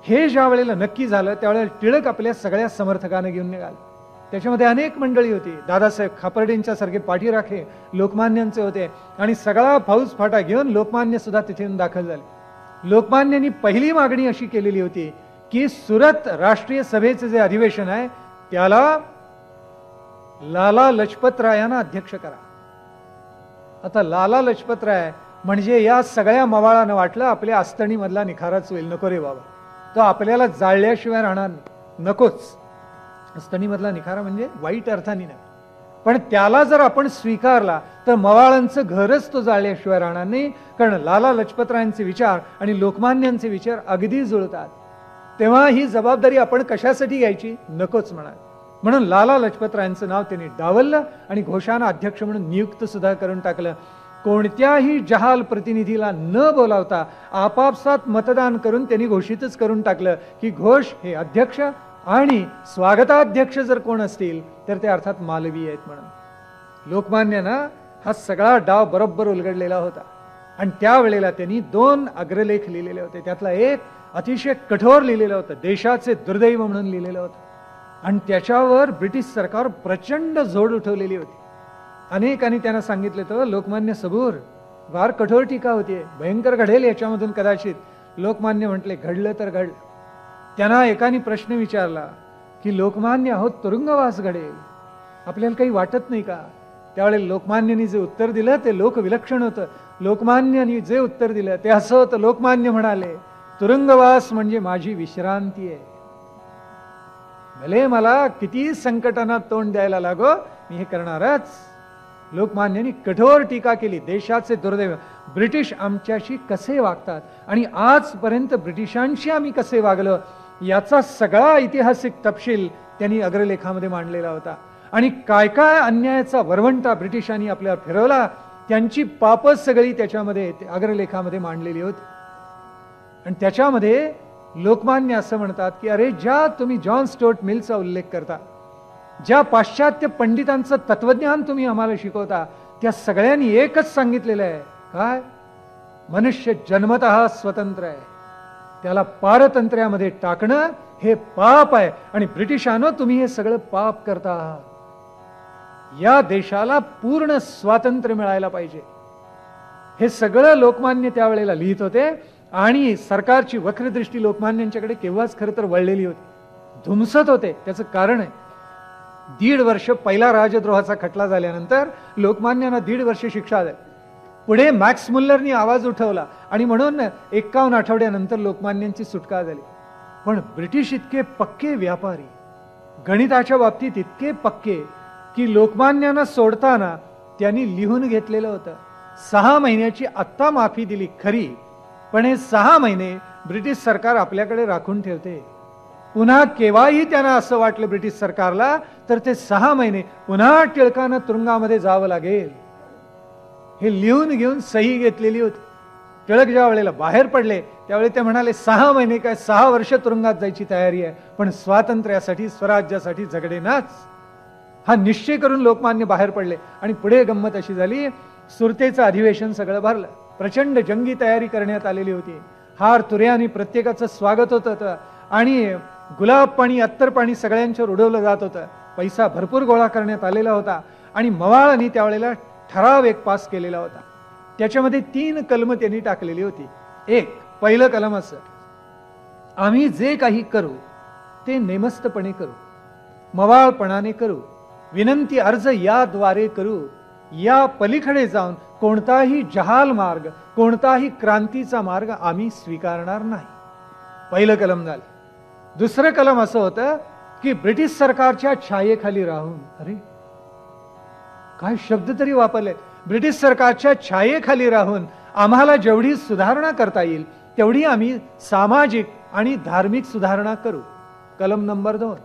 हे ज्या वेळेला नक्की झालं त्यावेळेला टिळक आपल्या सगळ्या समर्थकांना घेऊन निघाले. त्याच्यामध्ये अनेक मंडळी होती. दादासाहेब खापर्डेंच्या सारखे पाठीराखे लोकमान्यांचे होते आणि सगळा फौज फाटा घेऊन लोकमान्य सुद्धा तिथे दाखल झाले. लोकमान्यांनी पहिली मागणी अशी केलेली होती की सुरत राष्ट्रीय सभेचे जे अधिवेशन आहे त्याला लाला लजपतरायांना अध्यक्ष करा. आता लाला लजपतराय म्हणजे या सगळ्या मवाळांना वाटलं आपल्या आस्तणीमधला निखाराच होईल. नको रे बाबा, तो आपल्याला जाळल्याशिवाय राहणार नकोच. आस्तणीमधला निखारा म्हणजे वाईट अर्थाने नाही, पण त्याला जर आपण स्वीकारला तर मवाळांचं घरच तो जाळल्याशिवाय राहणार नाही. कारण लाला लजपतरायांचे विचार आणि लोकमान्यांचे विचार अगदी जुळतात. तेव्हा ही जबाबदारी आपण कशासाठी घ्यायची, नकोच म्हणाल. म्हणून लाला लजपतरायांचं नाव त्यांनी डावललं आणि घोषांना अध्यक्ष म्हणून नियुक्त सुद्धा करून टाकलं. कोणत्याही जहाल प्रतिनिधीला न बोलावता आपापसात मतदान करून त्यांनी घोषितच करून टाकलं की घोष हे अध्यक्ष आणि स्वागताध्यक्ष जर कोण असतील तर ते अर्थात मालवी आहेत म्हणून. लोकमान्यांना हा सगळा डाव बरोबर उलगडलेला होता आणि त्यावेळेला त्यांनी 2 अग्रलेख लिहिलेले होते. त्यातला एक अतिशय कठोर लिहिलेलं होतं, देशाचे दुर्दैव म्हणून लिहिलेलं होतं आणि त्याच्यावर ब्रिटिश सरकार प्रचंड जोड उठवलेली होती. अनेकांनी त्यांना सांगितले तर लोकमान्य सबूर, फार कठोर टीका होतीये, भयंकर घडेल याच्यामधून कदाचित. लोकमान्य म्हटले घडलं तर घडलं. त्यांना एकाने प्रश्न विचारला की लोकमान्य आहोत, तुरुंगवास घडेल, आपल्याला काही वाटत नाही का? त्यावेळेला लोकमान्यांनी जे उत्तर दिलं ते लोकविलक्षण होतं. लोकमान्यांनी जे उत्तर दिलं ते असं होतं. लोकमान्य म्हणाले, तुरुंगवास म्हणजे माझी विश्रांती आहे. भले मला किती संकटांना तोंड द्यायला लागो, मी हे करणारच. लोकमान्यांनी कठोर टीका केली. देशाचे दुर्दैव, ब्रिटिश आमच्याशी कसे वागतात आणि आजपर्यंत ब्रिटिशांशी आम्ही कसे वागलो याचा सगळा ऐतिहासिक तपशील त्यांनी अग्रलेखामध्ये मांडलेला होता. आणि काय काय अन्यायाचा वरवंटा ब्रिटिशांनी आपल्यावर फिरवला त्यांची पापच सगळी त्याच्यामध्ये अग्रलेखामध्ये मांडलेली होती. आणि त्याच्यामध्ये लोकमान्य असं म्हणतात की अरे, ज्या तुम्ही जॉन स्टुअर्ट मिलचा उल्लेख करता, ज्या पाश्चात्य पंडितांचं तत्वज्ञान तुम्ही आम्हाला शिकवता, त्या सगळ्यांनी एकच सांगितलेलं आहे, काय? मनुष्य जन्मतः स्वतंत्र आहे, त्याला पारतंत्र्यामध्ये टाकणं हे पाप आहे आणि ब्रिटिशांनो तुम्ही हे सगळं पाप करता आहात. या देशाला पूर्ण स्वातंत्र्य मिळायला पाहिजे. हे सगळं लोकमान्य त्यावेळेला लिहित होते आणि सरकारची वक्रदृष्टी लोकमान्यांच्याकडे केव्हाच खरं तर वळलेली होती, धुमसत होते. त्याचं कारण आहे, 1.5 वर्ष पहिला राजद्रोहाचा खटला झाल्यानंतर लोकमान्यांना 1.5 वर्ष शिक्षा झाली. पुढे मॅक्स मुल्लरनी आवाज उठवला आणि म्हणून 51 आठवड्यानंतर लोकमान्यांची सुटका झाली. पण ब्रिटिश इतके पक्के व्यापारी, गणिताच्या बाबतीत इतके पक्के की लोकमान्यांना सोडताना त्यांनी लिहून घेतलेलं होतं, 6 महिन्याची आत्ता माफी दिली खरी, पण हे 6 महिने ब्रिटिश सरकार आपल्याकडे राखून ठेवते. पुन्हा केव्हाही त्यांना असं वाटलं ब्रिटिश सरकारला तर ते 6 महिने पुन्हा टिळकांना तुरुंगामध्ये जावं लागेल. हे लिहून घेऊन सही घेतलेली होती. टिळक ज्या वेळेला बाहेर पडले त्यावेळी ते म्हणाले 6 महिने काय, 6 वर्ष तुरुंगात जायची तयारी आहे, पण स्वातंत्र्यासाठी स्वराज्यासाठी झगडेनाच. हा निश्चय करून लोकमान्य बाहेर पडले. आणि पुढे गंमत अशी झाली, सुरतेचं अधिवेशन सगळं भरलं, प्रचंड जंगी तयारी करण्यात आलेली होती. हार तुऱ्याने प्रत्येकाचं स्वागत होत होतं आणि गुलाब पाणी अत्तर पाणी सगळ्यांच्यावर उडवलं जात होतं. पैसा भरपूर गोळा करण्यात आलेला होता आणि मवाळांनी त्यावेळेला ठराव एक पास केलेला होता. त्याच्यामध्ये 3 कलम त्यांनी टाकलेली होती. पहिलं कलम असं, आम्ही जे काही करू ते नेमस्तपणे करू, मवाळपणाने करू, विनंती अर्ज याद्वारे करू, या पलीकडे जाऊन कोणताही जहाल मार्ग, कोणताही क्रांतीचा मार्ग आम्ही स्वीकारणार नाही. पहिलं कलम झालं. दुसरं कलम असं होतं की ब्रिटिश सरकारच्या छायेखाली राहून, अरे काय शब्द तरी वापरले, ब्रिटिश सरकारच्या छायेखाली राहून आम्हाला जेवढी सुधारणा करता येईल तेवढी आम्ही सामाजिक आणि धार्मिक सुधारणा करू. कलम नंबर 2.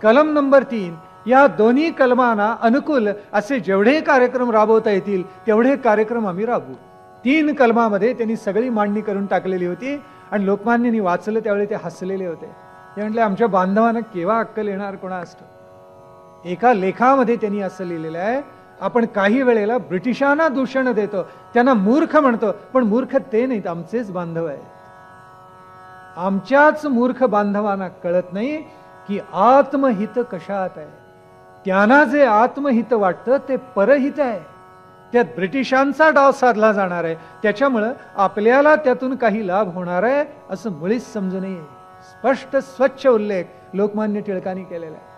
कलम नंबर 3, या दोन्ही कलमांना अनुकूल असे जेवढे कार्यक्रम राबवता येतील तेवढे कार्यक्रम आम्ही राबवू. 3 कलमामध्ये त्यांनी सगळी मांडणी करून टाकलेली होती. आणि लोकमान्यांनी वाचलं त्यावेळी ते हसलेले होते. ते म्हटले, आमच्या बांधवांना केव्हा अक्कल येणार कोणा असतं. एका लेखामध्ये त्यांनी असं लिहिलेलं आहे, आपण काही वेळेला ब्रिटिशांना दूषण देतो, त्यांना मूर्ख म्हणतो, पण मूर्ख ते नाहीत, आमचेच बांधव आहेत. आमच्याच मूर्ख बांधवांना कळत नाही की आत्महित कशात आहे. त्यांना जे आत्महित वाटतं ते परहित आहे. त्यात ब्रिटिशांचा डाव साधला जाणार आहे, त्याच्यामुळं आपल्याला त्यातून काही लाभ होणार आहे असं मुळीच समजू नये. स्पष्ट स्वच्छ उल्लेख लोकमान्य टिळकांनी केलेला आहे.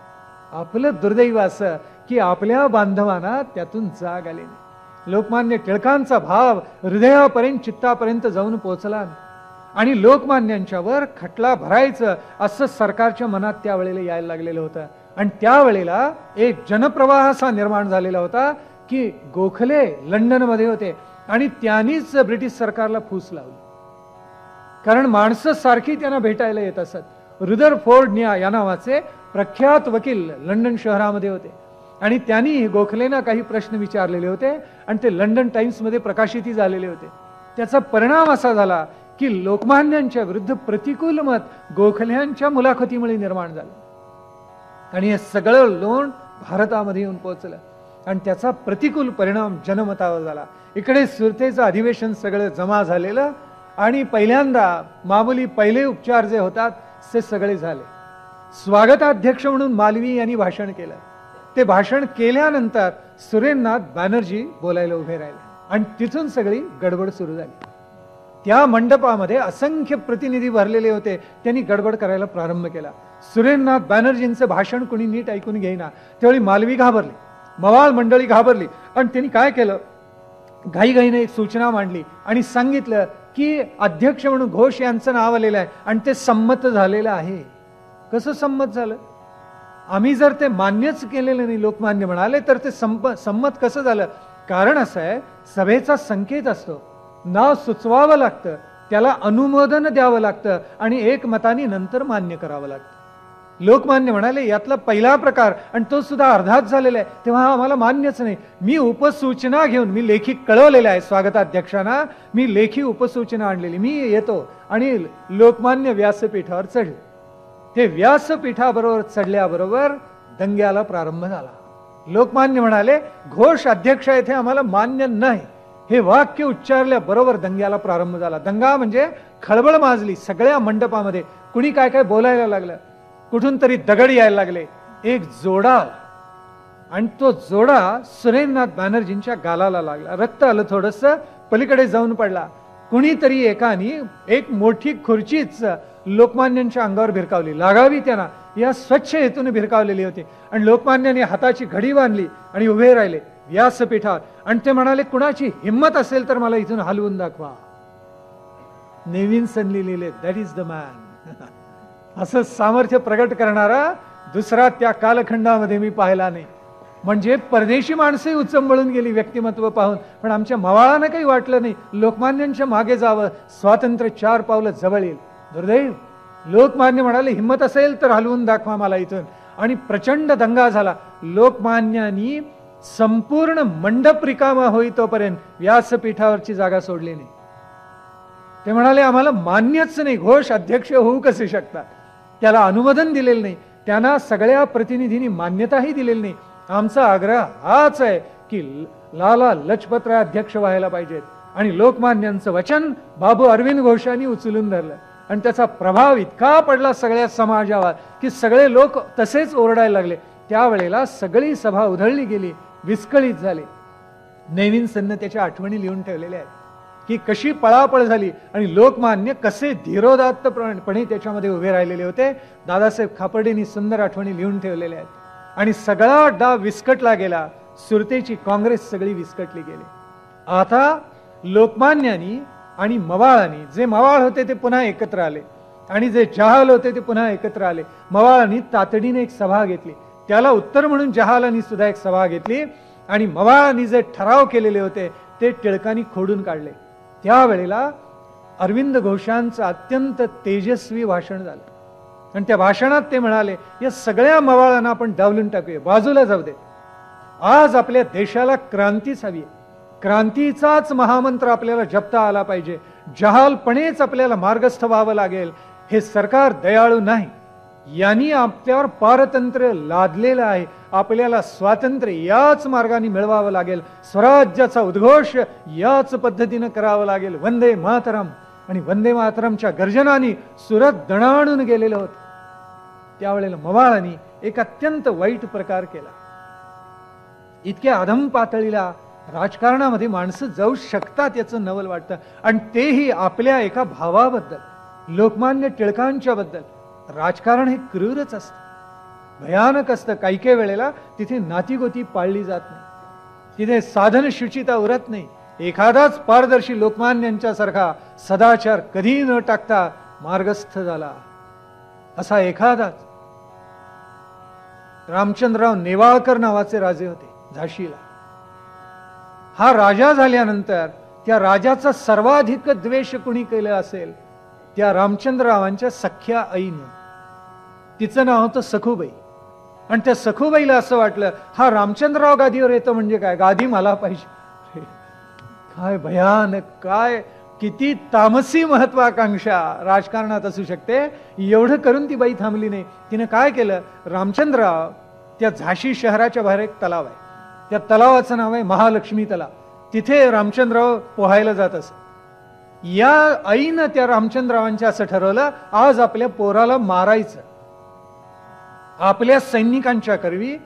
आपलं दुर्दैव असं की आपल्या बांधवांना त्यातून जाग आली नाही. लोकमान्य टिळकांचा भाव हृदयापर्यंत, चित्तापर्यंत जाऊन पोहोचला आणि लोकमान्यांच्यावर खटला भरायचं असं सरकारच्या मनात त्यावेळेला यायला लागलेलं होतं. आणि त्यावेळेला एक जनप्रवाह असा निर्माण झालेला होता की गोखले लंडनमध्ये होते आणि त्यांनीच ब्रिटिश सरकारला फूस लावली. कारण माणसं सारखी त्यांना भेटायला येत असत. रुदरफोर्ड या नावाचे प्रख्यात वकील लंडन शहरामध्ये होते आणि त्यांनी गोखलेंना काही प्रश्न विचारलेले होते आणि ते लंडन टाइम्समध्ये प्रकाशितही झालेले होते. त्याचा परिणाम असा झाला की लोकमान्यांच्या विरुद्ध प्रतिकूल मत गोखल्यांच्या मुलाखतीमुळे निर्माण झालं आणि हे सगळं लोण भारतामध्ये येऊन पोहोचलं आणि त्याचा प्रतिकूल परिणाम जनमतावर झाला. इकडे सुरतेचं अधिवेशन सगळं जमा झालेलं आणि पहिल्यांदा मामूली पहिले उपचार जे होतात ते सगळे झाले. स्वागताध्यक्ष म्हणून मालवी यांनी भाषण केलं. ते भाषण केल्यानंतर सुरेंद्रनाथ बॅनर्जी बोलायला उभे राहिले आणि तिथून सगळी गडबड सुरू झाली. त्या मंडपामध्ये असंख्य प्रतिनिधी भरलेले होते. त्यांनी गडबड करायला प्रारंभ केला. सुरेंद्रनाथ बॅनर्जींचं भाषण कोणी नीट ऐकून घेईना. त्यावेळी मालवी घाबरली, मवाळ मंडळी घाबरली आणि त्यांनी काय केलं, घाईघाईने एक सूचना मांडली आणि सांगितलं की अध्यक्ष म्हणून घोष यांचं नाव आलेलं आहे आणि ते संमत झालेलं आहे. कसं संमत झालं? आम्ही जर ते मान्यच केलेलं नाही, लोकमान्य म्हणाले, तर ते संमत कसं झालं? कारण असं आहे, सभेचा संकेत असतो, नाव सुचवावं लागतं, त्याला अनुमोदन द्यावं लागतं आणि एकमताने नंतर मान्य करावं लागतं. लोकमान्य म्हणाले यातला पहिला प्रकार आणि तो सुद्धा अर्धात झालेला आहे, तेव्हा आम्हाला मान्यच नाही. मी उपसूचना घेऊन, मी लेखी कळवलेलं आहे स्वागताध्यक्षांना, मी लेखी उपसूचना आणलेली, मी येतो. आणि लोकमान्य व्यासपीठावर चढले. ते व्यासपीठाबरोबर चढल्याबरोबर दंग्याला प्रारंभ झाला. लोकमान्य म्हणाले घोष अध्यक्ष येथे आम्हाला मान्य नाही. हे वाक्य उच्चारल्याबरोबर दंग्याला प्रारंभ झाला. दंगा म्हणजे खळबळ माजली सगळ्या मंडपामध्ये. कुणी काय काय बोलायला लागलं, कुठून तरी दगड यायला लागले. एक जोडा आणि तो जोडा सुरेंद्रनाथ बॅनर्जींच्या गालाला लागला. रक्त आलं थोडंसं, पलीकडे जाऊन पडला. कुणीतरी एकाने एक मोठी खुर्चीच लोकमान्यांच्या अंगावर भिरकावली, लागावी त्यांना या स्वच्छ हेतूने भिरकावलेली होती. आणि लोकमान्यांनी हाताची घडी बांधली आणि उभे राहिले व्यासपीठावर आणि ते म्हणाले कुणाची हिम्मत असेल तर मला इथून हलवून दाखवा. नेव्हिन्सननी लिहिले दॅट इज द मॅन. असं सामर्थ्य प्रगट करणारा दुसरा त्या कालखंडामध्ये मी पाहिला नाही. म्हणजे परदेशी माणसंही उचंबळून गेली व्यक्तिमत्व पाहून, पण आमच्या मवाळानं काही वाटलं नाही लोकमान्यांच्या मागे जावं, स्वातंत्र्य 4 पावलं जवळ येईल. दुर्दैव, लोकमान्य म्हणाले हिम्मत असेल तर हलवून दाखवा मला इथून. आणि प्रचंड दंगा झाला. लोकमान्यांनी संपूर्ण मंडप रिकामा होई तोपर्यंत व्यासपीठावरची जागा सोडली नाही. ते म्हणाले आम्हाला मान्यच नाही, घोष अध्यक्ष होऊ कसे शकतात. त्याला अनुमोदन दिलेलं नाही, त्यांना सगळ्या प्रतिनिधींनी मान्यताही दिलेली नाही. आमचा आग्रह हाच आहे की लाला लजपतराय अध्यक्ष व्हायला पाहिजेत. आणि लोकमान्यांचं वचन बाबू अरविंद घोषांनी उचलून धरलं आणि त्याचा प्रभाव इतका पडला सगळ्या समाजावर की सगळे लोक तसेच ओरडायला लागले. त्यावेळेला सगळी सभा उधळली गेली, विस्कळीत झाली. नवीन सन्नत्याच्या आठवणी लिहून ठेवलेल्या आहेत की कशी पळापळ झाली आणि लोकमान्य कसे धीरोदात्तपणे त्याच्यामध्ये उभे राहिलेले होते. दादासाहेब खापर्डेंनी सुंदर आठवणी लिहून ठेवलेल्या आहेत. आणि सगळा डाव विस्कटला गेला. सुरतेची काँग्रेस सगळी विस्कटली गेली. आता लोकमान्यांनी आणि मवाळांनी, जे मवाळ होते ते पुन्हा एकत्र आले आणि जे जहाल होते ते पुन्हा एकत्र आले. मवाळांनी तातडीने एक सभा घेतली, त्याला उत्तर म्हणून जहालांनी सुद्धा एक सभा घेतली आणि मवाळांनी जे ठराव केलेले होते ते टिळकांनी खोडून काढले. त्यावेळेला अरविंद घोषांचं अत्यंत तेजस्वी भाषण झालं आणि त्या भाषणात ते म्हणाले, या सगळ्या मवाळांना आपण डावलून टाकूया, बाजूला जाऊ दे. आज आपल्या देशाला क्रांतीच हवी आहे. क्रांतीचाच महामंत्र आपल्याला जपता आला पाहिजे. जहालपणेच आपल्याला मार्गस्थ व्हावं लागेल. हे सरकार दयाळू नाही, यांनी आपल्यावर पारतंत्र्य लादलेलं आहे. आपल्याला स्वातंत्र्य याच मार्गाने मिळवावं लागेल. स्वराज्याचा उद्घोष याच पद्धतीनं करावं लागेल. वंदे मातरम. आणि वंदे मातरमच्या गर्जनाने सुरत दणाणून गेलेलं होतं. त्यावेळेला मवाळांनी एक अत्यंत वाईट प्रकार केला. इतक्या अधम पातळीला राजकारणामध्ये माणसं जाऊ शकतात याचं नवल वाटतं, आणि तेही आपल्या एका भावाबद्दल, लोकमान्य टिळकांच्या बद्दल. राजकारण हे क्रूरच असतं, भयानक असतं. काही काही वेळेला तिथे नातीगोती पाळली जात नाही, तिथे साधन शुचिता उरत नाही. एखादाच पारदर्शी लोकमान्यांच्या सारखा सदाचार कधी न टाकता मार्गस्थ झाला, असा एखादाच. रामचंद्रराव नेवाळकर नावाचे राजे होते झाशीला. हा राजा झाल्यानंतर त्या राजाचा सर्वाधिक द्वेष कुणी केलं असेल, त्या रामचंद्ररावांच्या सख्या आईनं. तिचं नाव होतं सखूबाई. आणि त्या सखूबाईला असं वाटलं, हा रामचंद्रराव गादीवर येतो म्हणजे काय, गादी मला पाहिजे. काय भयानक, काय किती तामसी महत्वाकांक्षा राजकारणात असू शकते. एवढं करून ती बाई थांबली नाही. तिने काय केलं, रामचंद्रराव, त्या झाशी शहराच्या बाहेर एक तलाव आहे, त्या तलावाचं नाव आहे महालक्ष्मी तलाव. तिथे रामचंद्रराव पोहायला जात असत. या आईनं त्या रामचंद्ररावांच्या असं ठरवलं, आज आपल्या पोराला मारायचं. आपल्या सैनिकांच्या करवी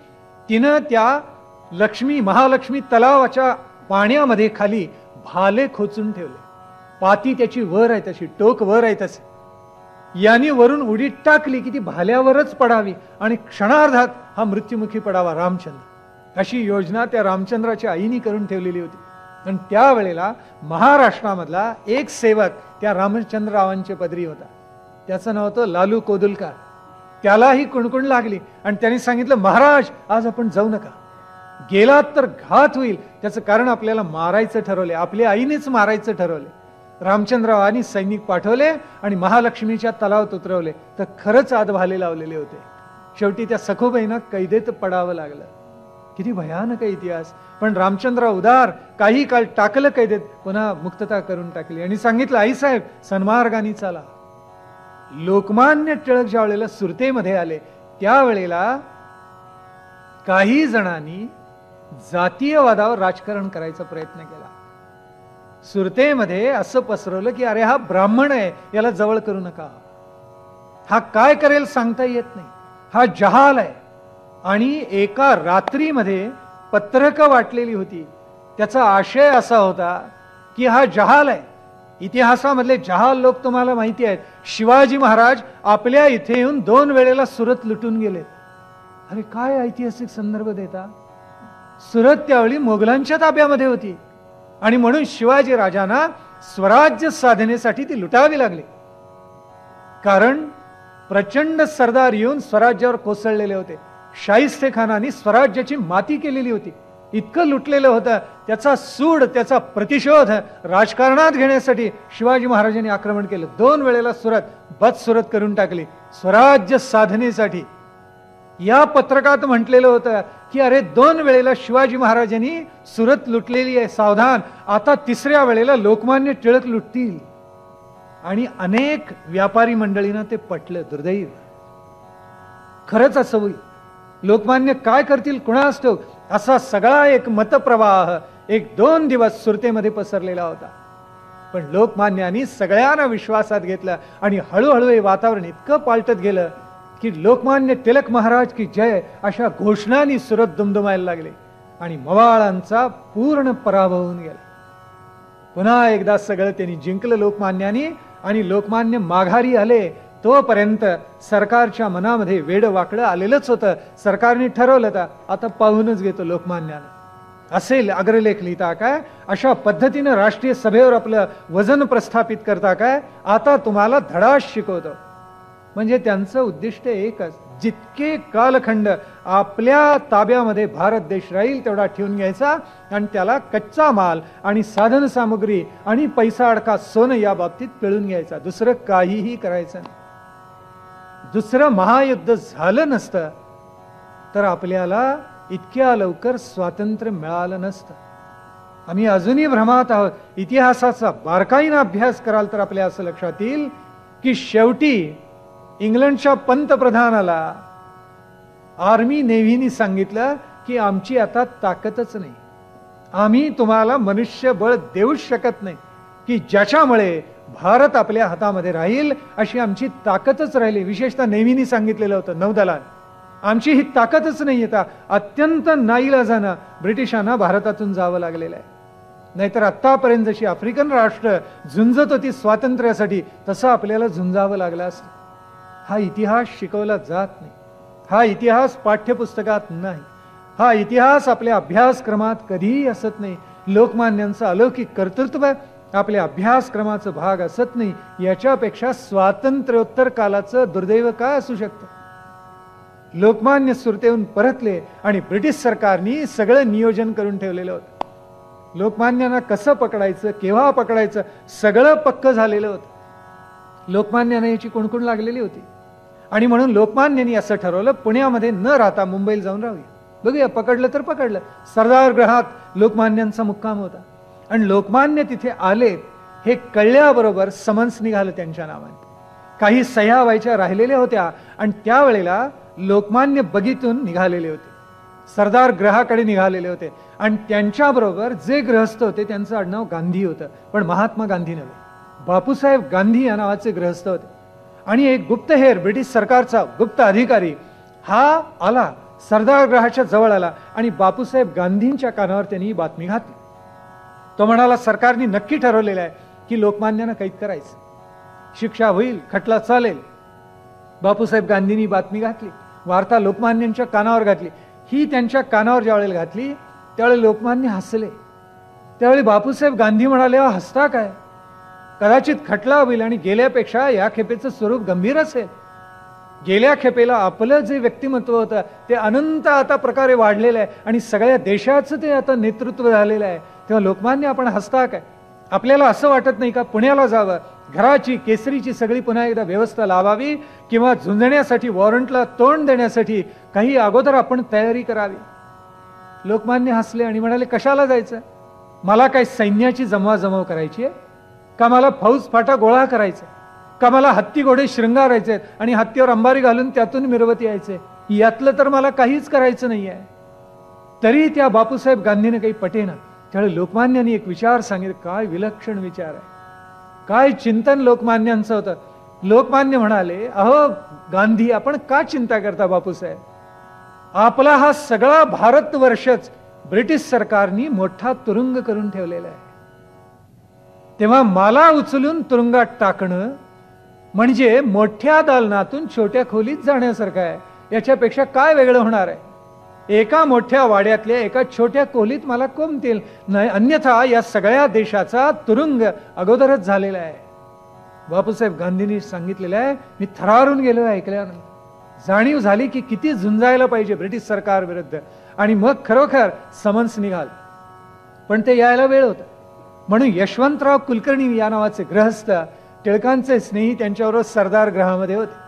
तिनं त्या महालक्ष्मी तलावाच्या पाण्यामध्ये खाली भाले खोचून ठेवले. पाती त्याची वर आहे तशी, टोक वर आहे तसे. यांनी वरून उडी टाकली की ती भाल्यावरच पडावी आणि क्षणार्धात हा मृत्युमुखी पडावा रामचंद्र. अशी योजना त्या रामचंद्राच्या आईनी करून ठेवलेली होती. आणि त्यावेळेला महाराष्ट्रामधला एक सेवक त्या रामचंद्ररावांच्या पदरी होता. त्याचं नाव होतं लालू कोदुलकर. त्यालाही कुणकुण लागली आणि त्यांनी सांगितलं, महाराज आज आपण जाऊ नका, गेलात तर घात होईल. त्याचं कारण आपल्याला मारायचं ठरवले, आपल्या आईनेच मारायचं ठरवले. रामचंद्ररावांनी सैनिक पाठवले आणि महालक्ष्मीच्या तलावात उतरवले. तर खरंच आत भाले लावलेले होते. शेवटी त्या सखूबाईंना कैदेत पडावं लागलं. किती भयानक इतिहास. पण रामचंद्रराव उदार, काही काळ टाकलं कैदेत, पुन्हा मुक्तता करून टाकली आणि सांगितलं, आईसाहेब सन्मार्गाने चाला. लोकमान्य टिळक ज्या वेळेला सुरतेमध्ये आले त्यावेळेला काही जणांनी जातीयवादावर राजकारण करायचा प्रयत्न केला. सुरतेमध्ये असं पसरवलं की अरे हा ब्राह्मण आहे, याला जवळ करू नका, हा काय करेल सांगता येत नाही, हा जहाल आहे. आणि एका रात्रीमध्ये पत्रकं वाटलेली होती. त्याचा आशय असा होता की हा जहाल आहे. इतिहासामधले जहाल लोक तुम्हाला माहिती आहेत. शिवाजी महाराज आपल्या इथे येऊन 2 वेळेला सुरत लुटून गेले. अरे काय ऐतिहासिक संदर्भ देता. सुरत त्यावेळी मोगलांच्या ताब्यामध्ये होती आणि म्हणून शिवाजी राजांना स्वराज्य साधनेसाठी ती लुटावी लागली. कारण प्रचंड सरदार येऊन स्वराज्यावर कोसळलेले होते. शाहिस्ते खानाने स्वराज्याची माती केलेली होती. इतकं लुटलेलं होतं. त्याचा सूड, त्याचा प्रतिशोध राजकारणात घेण्यासाठी शिवाजी महाराजांनी आक्रमण केलं. 2 वेळेला सुरत करून टाकली स्वराज्य साधनेसाठी. या पत्रकात म्हटलेलं होतं की अरे 2 वेळेला शिवाजी महाराजांनी सुरत लुटलेली आहे, सावधान, आता 3ऱ्या वेळेला लोकमान्य टिळक लुटतील. आणि अनेक व्यापारी मंडळींना ते पटलं. दुर्दैव, खरंच असं होईल. लोकमान्य काय करतील कुणास ठाऊक. असा सगळा एक मतप्रवाह 1-2 दिवस सुरतेमध्ये पसरलेला होता. पण लोकमान्यांनी सगळ्यांना विश्वासात घेतलं आणि हळूहळू हे वातावरण इतकं पालटत गेलं की लोकमान्य टिळक महाराज की जय अशा घोषणांनी सुरत दुमदुमायला लागले. आणि मवाळांचा पूर्ण पराभव होऊन गेला. पुन्हा एकदा सगळं त्यांनी जिंकलं लोकमान्यांनी, आणि लोकमान्य माघारी आले तोपर्यंत सरकारच्या मनामध्ये वेड वाकडं आलेलंच होतं. सरकारने ठरवलं तर आता पाहूनच घेतो लोकमान्यानं. असेल अग्रलेख लिहिता काय, अशा पद्धतीनं राष्ट्रीय सभेवर आपलं वजन प्रस्थापित करता काय, आता तुम्हाला धडा शिकवतो. म्हणजे त्यांचं उद्दिष्ट एकच, जितके कालखंड आपल्या ताब्यामध्ये भारत देश राहील तेवढा ठेवून घ्यायचा आणि त्याला कच्चा माल आणि साधन सामग्री आणि पैसा अडका सोनं या बाबतीत पिळून घ्यायचा. दुसरं काहीही करायचं नाही. दुसरं महायुद्ध झालं नसतं तर आपल्याला इतक्या लवकर स्वातंत्र्य मिळालं नसतं. आम्ही अजूनही भ्रमात आहोत. इतिहासाचा बारकाईनं अभ्यास कराल तर आपल्या असं लक्षात येईल की शेवटी इंग्लंडच्या पंतप्रधानाला आर्मी नेव्हीनी सांगितलं की आमची आता ताकदच नाही, आम्ही तुम्हाला मनुष्यबळ देऊच शकत नाही की ज्याच्यामुळे भारत आपल्या हातामध्ये राहील, अशी आमची ताकदच राहिली. विशेषतः नेव्हीनी सांगितलेलं होतं, नौदलात, आमची ही ताकदच नाही येता. अत्यंत नाईलाजानं ब्रिटिशांना भारतातून जावं लागलेलं आहे. नाहीतर आत्तापर्यंत जशी आफ्रिकन राष्ट्र झुंजत होती स्वातंत्र्यासाठी, तसं आपल्याला झुंजावं लागलं असतं. हा इतिहास शिकवला जात नाही. हा इतिहास पाठ्यपुस्तकात नाही. हा इतिहास आपल्या अभ्यासक्रमात कधीही असत नाही. लोकमान्यांचं अलौकिक कर्तृत्व आपल्या अभ्यासक्रमाचा भाग असत नाही. याच्यापेक्षा स्वातंत्र्योत्तर कालाचं दुर्दैव काय असू शकतं. लोकमान्य सुरतेहून परतले आणि ब्रिटिश सरकारनी सगळं नियोजन करून ठेवलेलं होतं. लोकमान्यांना कसं पकडायचं, केव्हा पकडायचं, सगळं पक्क झालेलं होतं. लोकमान्यांना याची कुणकुण लागलेली होती आणि म्हणून लोकमान्यांनी असं ठरवलं, पुण्यामध्ये न राहता मुंबईला जाऊन राहूया, बघूया पकडलं तर पकडलं. सरदार गृहात लोकमान्यांचा मुक्काम होता आणि लोकमान्य तिथे आले हे कळल्याबरोबर समन्स निघालं त्यांच्या नावाने. काही सह्या व्हायच्या राहिलेल्या होत्या आणि त्यावेळेला लोकमान्य बगीतून निघालेले होते, सरदार ग्रहाकडे निघालेले होते आणि त्यांच्याबरोबर जे गृहस्थ होते त्यांचं आडनाव गांधी होतं, पण महात्मा गांधी नव्हे, बापूसाहेब गांधी या नावाचे गृहस्थ होते. आणि एक गुप्तहेर, ब्रिटिश सरकारचा गुप्त अधिकारी हा आला, सरदार ग्रहाच्या जवळ आला आणि बापूसाहेब गांधींच्या कानावर त्यांनी ही बातमी घातली. तो म्हणाला, सरकारने नक्की ठरवलेलं आहे की लोकमान्यांना कैद करायचं, शिक्षा होईल, खटला चालेल. बापूसाहेब गांधींनी बातमी घातली, वार्ता लोकमान्यांच्या कानावर घातली. ही त्यांच्या कानावर ज्या वेळेला घातली त्यावेळी लोकमान्य हसले. त्यावेळी बापूसाहेब गांधी म्हणाले, हसता काय, कदाचित खटला होईल आणि गेल्यापेक्षा या खेपेचं स्वरूप गंभीर असेल. गेल्या खेपेला आपलं जे व्यक्तिमत्व होतं ते अनंत आता प्रकारे वाढलेलं आहे आणि सगळ्या देशाचं ते आता नेतृत्व झालेलं आहे. तेव्हा लोकमान्य आपण हसता काय, आपल्याला असं वाटत नाही का पुण्याला जावं, घराची केसरीची सगळी पुन्हा एकदा व्यवस्था लावावी किंवा झुंजण्यासाठी वॉरंटला तोंड देण्यासाठी काही अगोदर आपण तयारी करावी. लोकमान्य हसले आणि म्हणाले, कशाला जायचं, मला काय सैन्याची जमवाजमव करायची आहे का, मला फौज फाटा गोळा करायचा का, मला हत्ती घोडे शृंगारायचे आणि हत्तीवर अंबारी घालून त्यातून मिरवत यायचे, यातलं तर मला काहीच करायचं नाही आहे. तरी त्या बापूसाहेब गांधीने काही पटेना. त्यावेळी लोकमान्यांनी एक विचार सांगितलं, काय विलक्षण विचार आहे, काय चिंतन लोकमान्यांचं होतं. लोकमान्य म्हणाले, अहो गांधी, आपण का चिंता करता बापूसाहेब, आपला हा सगळा भारतवर्षच ब्रिटिश सरकारनी मोठा तुरुंग करून ठेवलेला आहे. तेव्हा मला उचलून तुरुंगात टाकणं म्हणजे मोठ्या दालनातून छोट्या खोलीत जाण्यासारखं आहे. याच्यापेक्षा काय वेगळं होणार आहे. एका मोठ्या वाड्यातल्या एका छोट्या खोलीत मला कोंबतील नाही, अन्यथा या सगळ्या देशाचा तुरुंग अगोदरच झालेला आहे. बापूसाहेब गांधींनी सांगितलेलं आहे, मी थरारून गेलो ऐकल्यानं. जाणीव झाली की किती झुंजायला पाहिजे ब्रिटिश सरकार विरुद्ध. आणि मग खरोखर समन्स निघाल, पण ते यायला वेळ होता. म्हणून यशवंतराव कुलकर्णी या नावाचे गृहस्थ, टिळकांचे स्नेही, त्यांच्याबरोबर सरदार ग्रहामध्ये होते.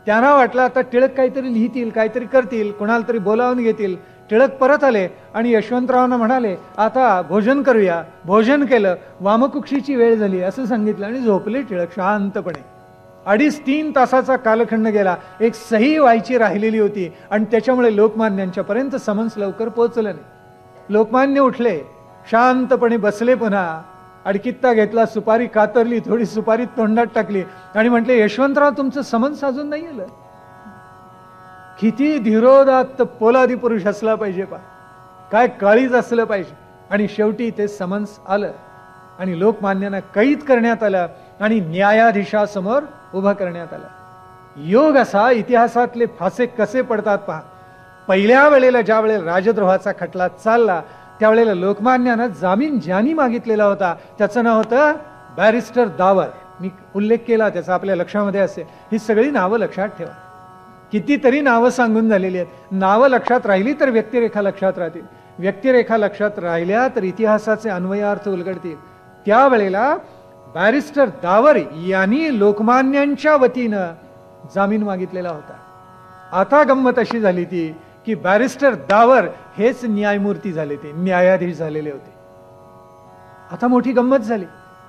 त्यांना वाटलं आता टिळक काहीतरी लिहितील, काहीतरी करतील, कोणाला तरी बोलावून घेतील. टिळक परत आले आणि यशवंतरावांना म्हणाले, आता भोजन करूया. भोजन केलं, वामकुक्षीची वेळ झाली असं सांगितलं आणि झोपले टिळक शांतपणे. 2.5-3 तासाचा कालखंड गेला. एक सही व्हायची राहिलेली होती आणि त्याच्यामुळे लोकमान्यांच्या पर्यंत समन्स लवकर पोहोचलं नाही. लोकमान्य उठले, शांतपणे बसले, पुन्हा अडकित्ता घेतला, सुपारी कातरली, थोडी सुपारी तोंडात टाकली आणि म्हटले, यशवंतराव तुमचं समन्स अजून नाही आलं. किती धीरोदात्त पोलादी पुरुष असला पाहिजे पा. काय काळीज असलं पाहिजे. आणि शेवटी ते समन्स आलं आणि लोकमान्यांना कैद करण्यात आलं आणि न्यायाधीशासमोर उभं करण्यात आलं. योग असा इतिहासातले फासे कसे पडतात पहा. पहिल्या वेळेला ज्या वेळेला राजद्रोहाचा खटला चालला त्यावेळेला लोकमान्यानं जामीन ज्यांनी मागितलेला होता त्याचं नाव होतं बॅरिस्टर दावर. मी उल्लेख केला त्याचा, आपल्या लक्षामध्ये असेल. ही सगळी नावं लक्षात ठेवा. कितीतरी नावं सांगून झालेली आहेत. नावं लक्षात राहिली तर व्यक्तिरेखा लक्षात राहतील. व्यक्तिरेखा लक्षात राहिल्या तर इतिहासाचे अन्वयार्थ उलगडतील. त्यावेळेला बॅरिस्टर दावर यांनी लोकमान्यांच्या वतीनं जामीन मागितलेला होता. आता गंमत अशी झाली ती की बॅरिस्टर दावर हेच न्यायमूर्ती झाले, ते न्यायाधीश झालेले होते. आता मोठी गंमत झाली.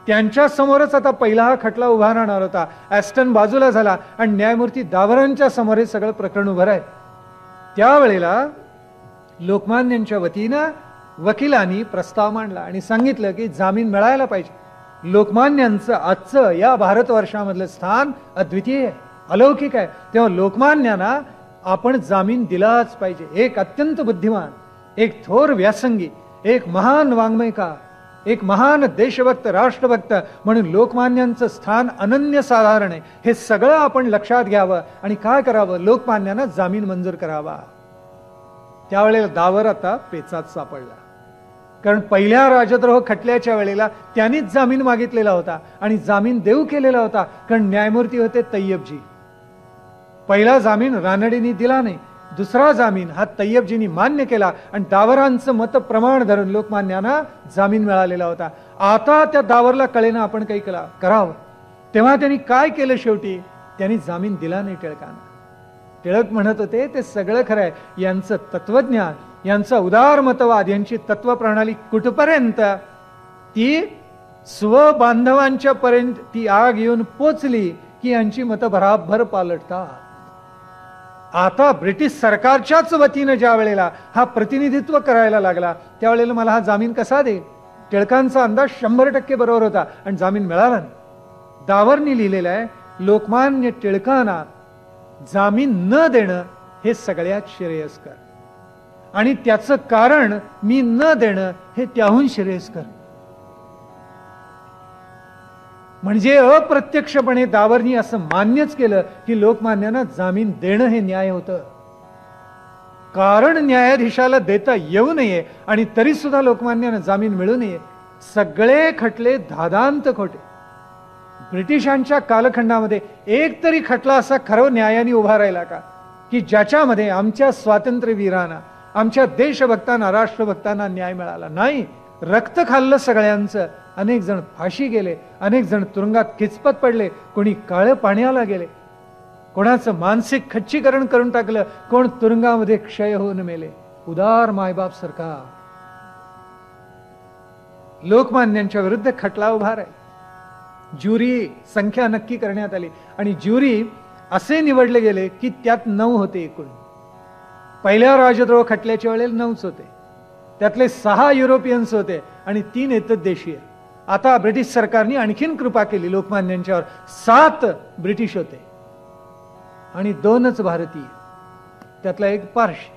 त्यांच्या समोरच आता पहिला हा खटला उभा राहणार होता. ॲस्टन बाजूला झाला आणि न्यायमूर्ती दावरांच्या समोर हे सगळं प्रकरण उभं आहे. त्यावेळेला लोकमान्यांच्या वतीनं वकिलांनी प्रस्ताव मांडला आणि सांगितलं की जामीन मिळायला पाहिजे. लोकमान्यांचं आजचं या भारतवर्षामधलं स्थान अद्वितीय आहे, अलौकिक आहे. तेव्हा लोकमान्यांना आपण जामीन दिलाच पाहिजे. एक अत्यंत बुद्धिमान, एक थोर व्यासंगी, एक महान वाङ्मयकार, एक महान देशभक्त, राष्ट्रभक्त म्हणून लोकमान्यांचं स्थान अनन्यसाधारण आहे. हे सगळं आपण लक्षात घ्यावं आणि काय करावं, लोकमान्यांना जामीन मंजूर करावा. त्यावेळेला दावर आता पेचात सापडला. कारण पहिल्या राजद्रोह खटल्याच्या वेळेला त्यांनीच जामीन मागितलेला होता आणि जामीन देऊ केलेला होता. कारण न्यायमूर्ती होते तय्यबजी. पहिला जामीन रानडेंनी दिला नाही, दुसरा जामीन हा तय्यबजींनी मान्य केला आणि दावरांचं मत प्रमाण धरून लोकमान्यांना जामीन मिळालेला होता. आता त्या दावरला कळेना आपण काही करावं. तेव्हा त्यांनी काय केलं, शेवटी त्यांनी जामीन दिला नाही टिळकांना. टिळक म्हणत होते ते सगळं खरं आहे, यांचं तत्वज्ञान, यांचा उदारमतवाद, यांची तत्वप्रणाली कुठपर्यंत ती स्वबांधवांच्या पर्यंत ती आग येऊन पोचली की यांची मतं भराभर पालटतात. आता ब्रिटिश सरकारच्याच वतीनं ज्या वेळेला हा प्रतिनिधित्व करायला लागला त्यावेळेला मला हा जामीन कसा देईल. टिळकांचा अंदाज 100% बरोबर होता आणि जामीन मिळाला नाही. दावरनी लिहिलेलं आहे, लोकमान्य टिळकांना जामीन न देणं हे सगळ्यात श्रेयस्कर आणि त्याचं कारण मी न देणं हे त्याहून श्रेयस्कर. म्हणजे अप्रत्यक्षपणे दावरनी असं मान्यच केलं की लोकमान्यांना जामीन देणं हे न्याय होतं. कारण न्यायाधीशाला देता येऊ नये आणि तरी सुद्धा लोकमान्यांना जामीन मिळू नये. सगळे खटले धादांत खोटे. ब्रिटिशांच्या कालखंडामध्ये एक तरी खटला असा खरं न्यायाने उभा राहिला का की ज्याच्यामध्ये आमच्या स्वातंत्र्यवीरांना, आमच्या देशभक्तांना, राष्ट्रभक्तांना न्याय मिळाला नाही. रक्त खाल्लं सगळ्यांचं. अनेक जण फाशी गेले, अनेक जण तुरुंगात किचपत पडले, कोणी काळं पाण्याला गेले, कोणाचं मानसिक खच्चीकरण करून टाकलं, कोण तुरुंगामध्ये क्षय होऊन मेले. उदार मायबाप सरकार लोकमान्यांच्या विरुद्ध खटला उभा आहे. ज्युरी संख्या नक्की करण्यात आली आणि ज्युरी असे निवडले गेले की त्यात 9 होते एकूण. पहिल्या राजद्रोह खटल्याच्या वेळेला 9च होते. त्यातले 6 युरोपियन्स होते आणि 3 एतद्देशीय. आता ब्रिटिश सरकारने आणखीन कृपा केली लोकमान्यांच्यावर. 7 ब्रिटिश होते आणि 2च भारतीय, त्यातला एक पारशी.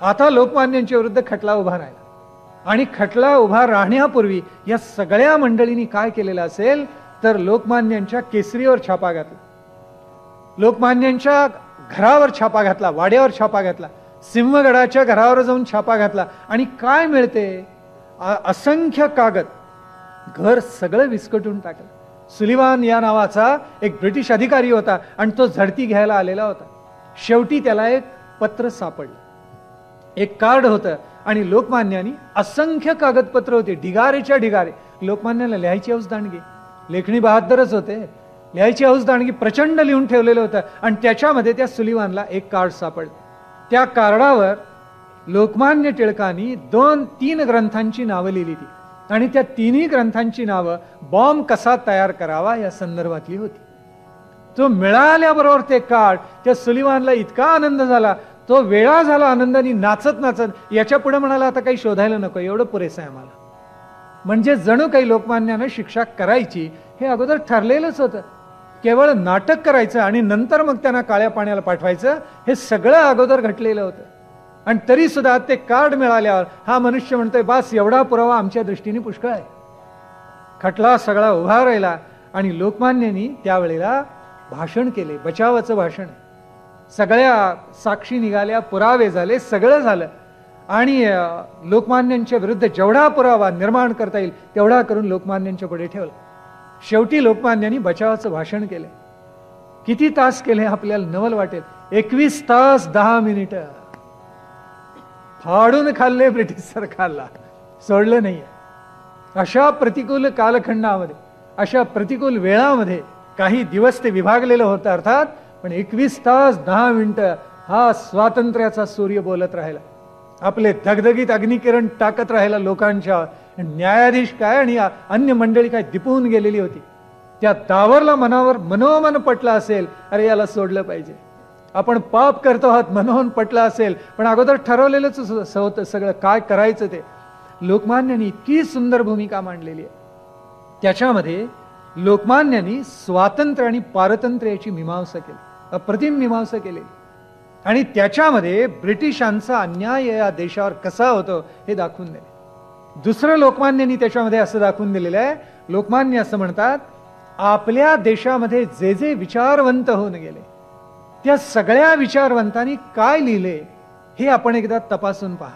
आता लोकमान्यांच्या विरुद्ध खटला उभा राहिला आणि खटला उभा राहण्यापूर्वी या सगळ्या मंडळींनी काय केलेलं असेल तर लोकमान्यांच्या केसरीवर छापा घातला, लोकमान्यांच्या घरावर छापा घातला, वाड्यावर छापा घातला, सिंहगडाच्या घरावर जाऊन छापा घातला. आणि काय मिळते, असंख्य कागद, घर सगळं विस्कटून टाकलं. सुलिवान या नावाचा एक ब्रिटिश अधिकारी होता आणि तो झडती घ्यायला आलेला होता. शेवटी त्याला एक पत्र सापडलं, एक कार्ड होतं आणि लोकमान्यांनी असंख्य कागदपत्र होते, ढिगारेच्या ढिगारे. लोकमान्याला लिहायची हौस दांडगी, लेखणी बहादरच होते, लिहायची हौस दांडगी प्रचंड लिहून ठेवलेलं होतं. आणि त्याच्यामध्ये त्या सुलिवानला एक कार्ड सापडलं. त्या कार्डावर लोकमान्य टिळकांनी 2-3 ग्रंथांची नावं लिहिली होती आणि त्या 3ही ग्रंथांची नावं बॉम्ब कसा तयार करावा या संदर्भातली होती. तो मिळाल्याबरोबर ते कार्ड त्या सुलिवानला इतका आनंद झाला, तो वेळा झाला आनंदाने नाचत नाचत. याच्या पुढे म्हणाला आता काही शोधायला नको, एवढं पुरेसं आहे आम्हाला. म्हणजे जणू काही लोकमान्यानं शिक्षा करायची हे अगोदर ठरलेलंच होतं. केवळ नाटक करायचं आणि नंतर मग त्यांना काळ्या पाण्याला पाठवायचं, हे सगळं अगोदर घडलेलं होतं. आणि तरी सुद्धा ते कार्ड मिळाल्यावर हा मनुष्य म्हणतोय, बास एवढा पुरावा आमच्या दृष्टीने पुष्कळ आहे. खटला सगळा उभा राहिला आणि लोकमान्यांनी त्यावेळेला भाषण केले, बचावाचं भाषण. सगळ्या साक्षी निघाल्या, पुरावे झाले, सगळं झालं आणि लोकमान्यांच्या विरुद्ध जेवढा पुरावा निर्माण करता येईल तेवढा करून लोकमान्यांच्या पुढे ठेवला. शेवटी लोकमान्यांनी बचावाचं भाषण केले. किती तास केले आपल्याला नवल वाटेल. 21 तास 10 मिनिटं फाडून खाल्ले ब्रिटिश सरकारला, सोडलं नाही. अशा प्रतिकूल कालखंडामध्ये, अशा प्रतिकूल वेळामध्ये काही दिवस ते विभागलेलं होतं अर्थात, पण 21 तास 10 मिनिटं हा स्वातंत्र्याचा सूर्य बोलत राहिला. आपले धगधगीत अग्निकिरण टाकत राहिला लोकांच्या. न्यायाधीश काय आणि अन्य मंडळी काय दिपून गेलेली होती. त्या दावरला मनावर मनोमन पटलं असेल, अरे याला सोडलं पाहिजे, आपण पाप करतो आहोत मनोमन पटलं असेल, पण अगोदर ठरवलेलंच होतं सगळं काय करायचं ते. लोकमान्यांनी इतकी सुंदर भूमिका मांडलेली आहे. त्याच्यामध्ये लोकमान्यांनी स्वातंत्र्य आणि पारतंत्र्य याची मीमांसा केली, अप्रतिम मीमांसा केली. आणि त्याच्यामध्ये ब्रिटिशांचा अन्याय या देशावर कसा होतो हे दाखवून दिले. दुसरं लोकमान्यांनी त्याच्यामध्ये असं दाखवून दिलेलं आहे. लोकमान्य असं म्हणतात, आपल्या देशामध्ये जे जे विचारवंत होऊन गेले त्या सगळ्या विचारवंतांनी काय लिहिले हे आपण एकदा तपासून पहा,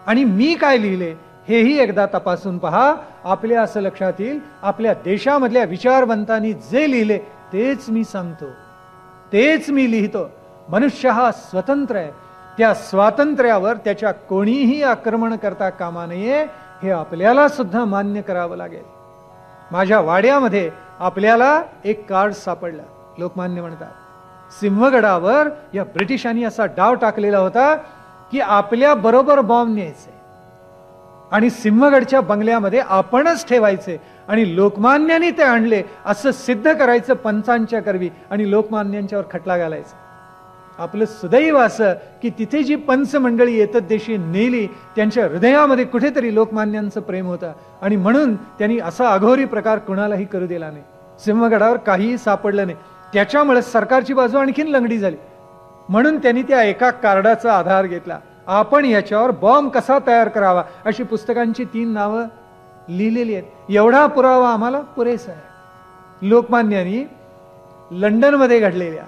आणि मी काय लिहिले हेही एकदा तपासून पहा. आपल्या असं लक्षात येईल, आपल्या देशामधल्या विचारवंतांनी जे लिहिले तेच मी सांगतो, तेच मी लिहितो. मनुष्य हा स्वतंत्र आहे, त्या स्वातंत्र्यावर त्याच्या कोणीही आक्रमण करता कामा नये हे आपल्याला सुद्धा मान्य करावं लागेल. माझ्या वाड्यामध्ये आपल्याला एक कार्ड सापडलं. लोकमान्य म्हणतात, सिंहगडावर या ब्रिटिशांनी असा डाव टाकलेला होता की आपल्या बरोबर बॉम्ब न्यायचे आणि सिंहगडच्या बंगल्यामध्ये आपणच ठेवायचे आणि लोकमान्यांनी ते आणले असं सिद्ध करायचं पंचांच्या करवी आणि लोकमान्यांच्यावर खटला घालायचा. आपलं सुदैव असं की तिथे जी पंच मंडळी येतात देशी नेली, त्यांच्या हृदयामध्ये कुठेतरी लोकमान्यांचं प्रेम होतं आणि म्हणून त्यांनी असा अघोरी प्रकार कुणालाही करू दिला नाही. सिंहगडावर काहीही सापडलं नाही. त्याच्यामुळे सरकारची बाजू आणखीन लंगडी झाली. म्हणून त्यांनी त्या एका कार्डाचा आधार घेतला. आपण याच्यावर बॉम्ब कसा तयार करावा अशी पुस्तकांची 3 नावं लिहिलेली आहेत. एवढा पुरावा आम्हाला पुरेसा आहे. लोकमान्यांनी लंडनमध्ये घडलेल्या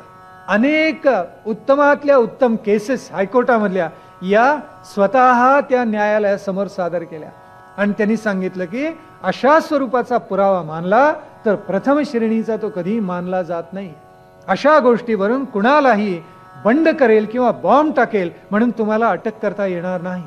अनेक उत्तमातल्या उत्तम केसेस हायकोर्टामधल्या या स्वतः त्या न्यायालयासमोर सादर केल्या आणि त्यांनी सांगितलं की अशा स्वरूपाचा पुरावा मानला तर प्रथम श्रेणीचा तो कधी मानला जात नाही. अशा गोष्टीवरून कुणालाही बंड करेल किंवा बॉम्ब टाकेल म्हणून तुम्हाला अटक करता येणार नाही.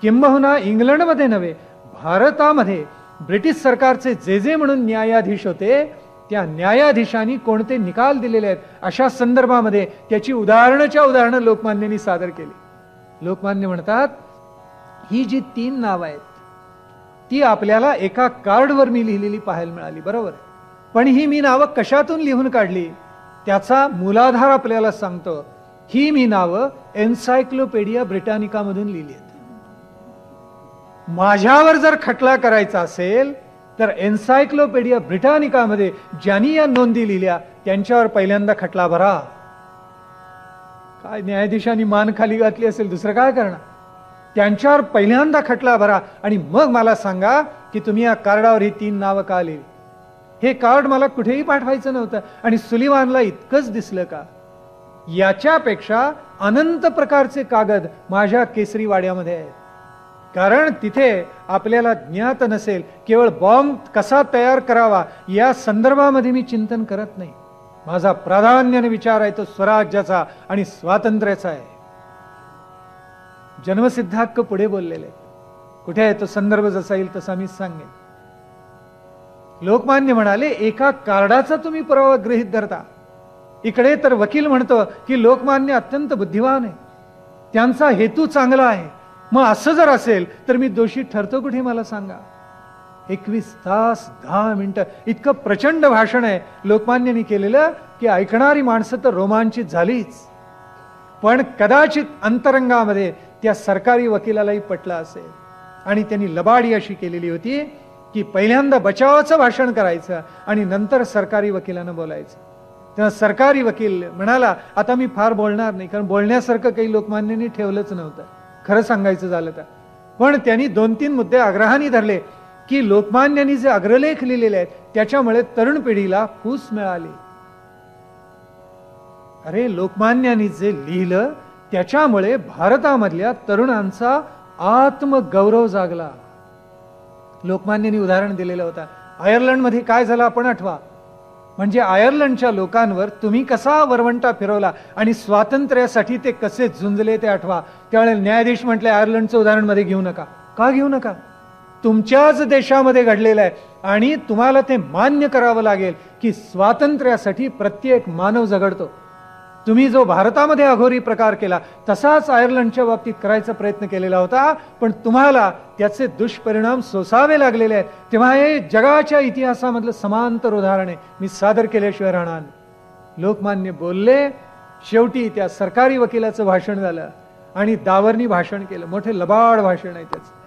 किंबहुना इंग्लंडमध्ये नव्हे, भारतामध्ये ब्रिटिश सरकारचे जे जे म्हणून न्यायाधीश होते त्या न्यायाधीशांनी कोणते निकाल दिलेले आहेत अशा संदर्भामध्ये त्याची उदाहरणं लोकमान्यांनी सादर केली. लोकमान्य म्हणतात, ही जी 3 नावं आहेत ती आपल्याला एका कार्डवर मी लिहिलेली पाहायला मिळाली, बरोबर, पण ही मी नावं कशातून लिहून काढली त्याचा मूलाधार आपल्याला सांगतो. ही मी नावं एन्सायक्लोपीडिया ब्रिटानिका मधून लिहिली आहेत. माझ्यावर जर खटला करायचा असेल तर एन्सायक्लोपीडिया ब्रिटानिकामध्ये ज्यांनी या नोंदी लिहिल्या त्यांच्यावर पहिल्यांदा खटला भरा. काय न्यायाधीशांनी मान खाली घातली असेल, दुसरं काय करणार. त्यांच्यावर पहिल्यांदा खटला भरा आणि मग मला सांगा की तुम्ही या कार्डावर ही 3 नावं का लिहिली. हे कार्ड मला कुठेही पाठवायचं नव्हतं आणि सुलिवानला इतकंच दिसलं का. याच्यापेक्षा अनंत प्रकारचे कागद माझ्या केसरी वाड्यामध्ये आहेत, कारण तिथे आपल्याला ज्ञात नसेल, केवळ बॉम्ब कसा तयार करावा या संदर्भामध्ये मी चिंतन करत नाही. माझा प्राधान्याने विचार आहे तो स्वराज्याचा आणि स्वातंत्र्याचा आहे. जन्मसिद्ध हक्क पुढे बोललेले आहेत. कुठे आहे तो संदर्भ, जसा येईल तसा मी सांगेन. लोकमान्य म्हणाले, एका कार्डाचा तुम्ही पुरावा गृहीत धरता. इकडे तर वकील म्हणतो की लोकमान्य अत्यंत बुद्धिवान आहे, त्यांचा हेतू चांगला आहे. मग असं जर असेल तर मी दोषी ठरतो कुठे मला सांगा. 21 तास 10 मिनिटं इतकं प्रचंड भाषण आहे लोकमान्यांनी केलेलं की ऐकणारी माणसं तर रोमांचित झालीच. पण कदाचित अंतरंगामध्ये त्या सरकारी वकिलालाही पटलं असेल आणि त्यांनी लबाडी अशी केलेली होती की पहिल्यांदा बचावाचं भाषण करायचं आणि नंतर सरकारी वकिलानं बोलायचं. तेव्हा सरकारी वकील म्हणाला, आता मी फार बोलणार नाही, कारण बोलण्यासारखं काही लोकमान्यांनी ठेवलंच नव्हतं खरं सांगायचं झालं तर. पण त्यांनी 2-3 मुद्दे आग्रहाने धरले की लोकमान्यांनी जे अग्रलेख लिहिलेले आहेत त्याच्यामुळे तरुण पिढीला फूस मिळाली. अरे, लोकमान्यांनी जे लिहिलं त्याच्यामुळे भारतामधल्या तरुणांचा आत्मगौरव जागला. लोकमान्यांनी उदाहरण दिलेलं होतं. आयर्लंडमध्ये काय झालं आपण आठवा. म्हणजे आयर्लंडच्या लोकांवर तुम्ही कसा वरवंटा फिरवला आणि स्वातंत्र्यासाठी ते कसे झुंजले ते आठवा. त्यावेळेला न्यायाधीश म्हटले, आयर्लंडचं उदाहरण मध्ये घेऊ नका. का घेऊ नका? तुमच्याच देशामध्ये घडलेलं आहे आणि तुम्हाला ते मान्य करावं लागेल की स्वातंत्र्यासाठी प्रत्येक मानव झगडतो. तुम्ही जो भारतामध्ये अघोरी प्रकार केला तसाच आयर्लंडच्या बाबतीत करायचा प्रयत्न केलेला होता, पण तुम्हाला त्याचे दुष्परिणाम सोसावे लागलेले आहेत. तेव्हा हे जगाच्या इतिहासामधलं समांतर उदाहरण आहे, मी सादर केल्याशिवाय राहणार. लोकमान्य बोलले. शेवटी त्या सरकारी वकिलाचं भाषण झालं आणि दावरनी भाषण केलं. मोठे लबाड भाषण आहे त्याचं.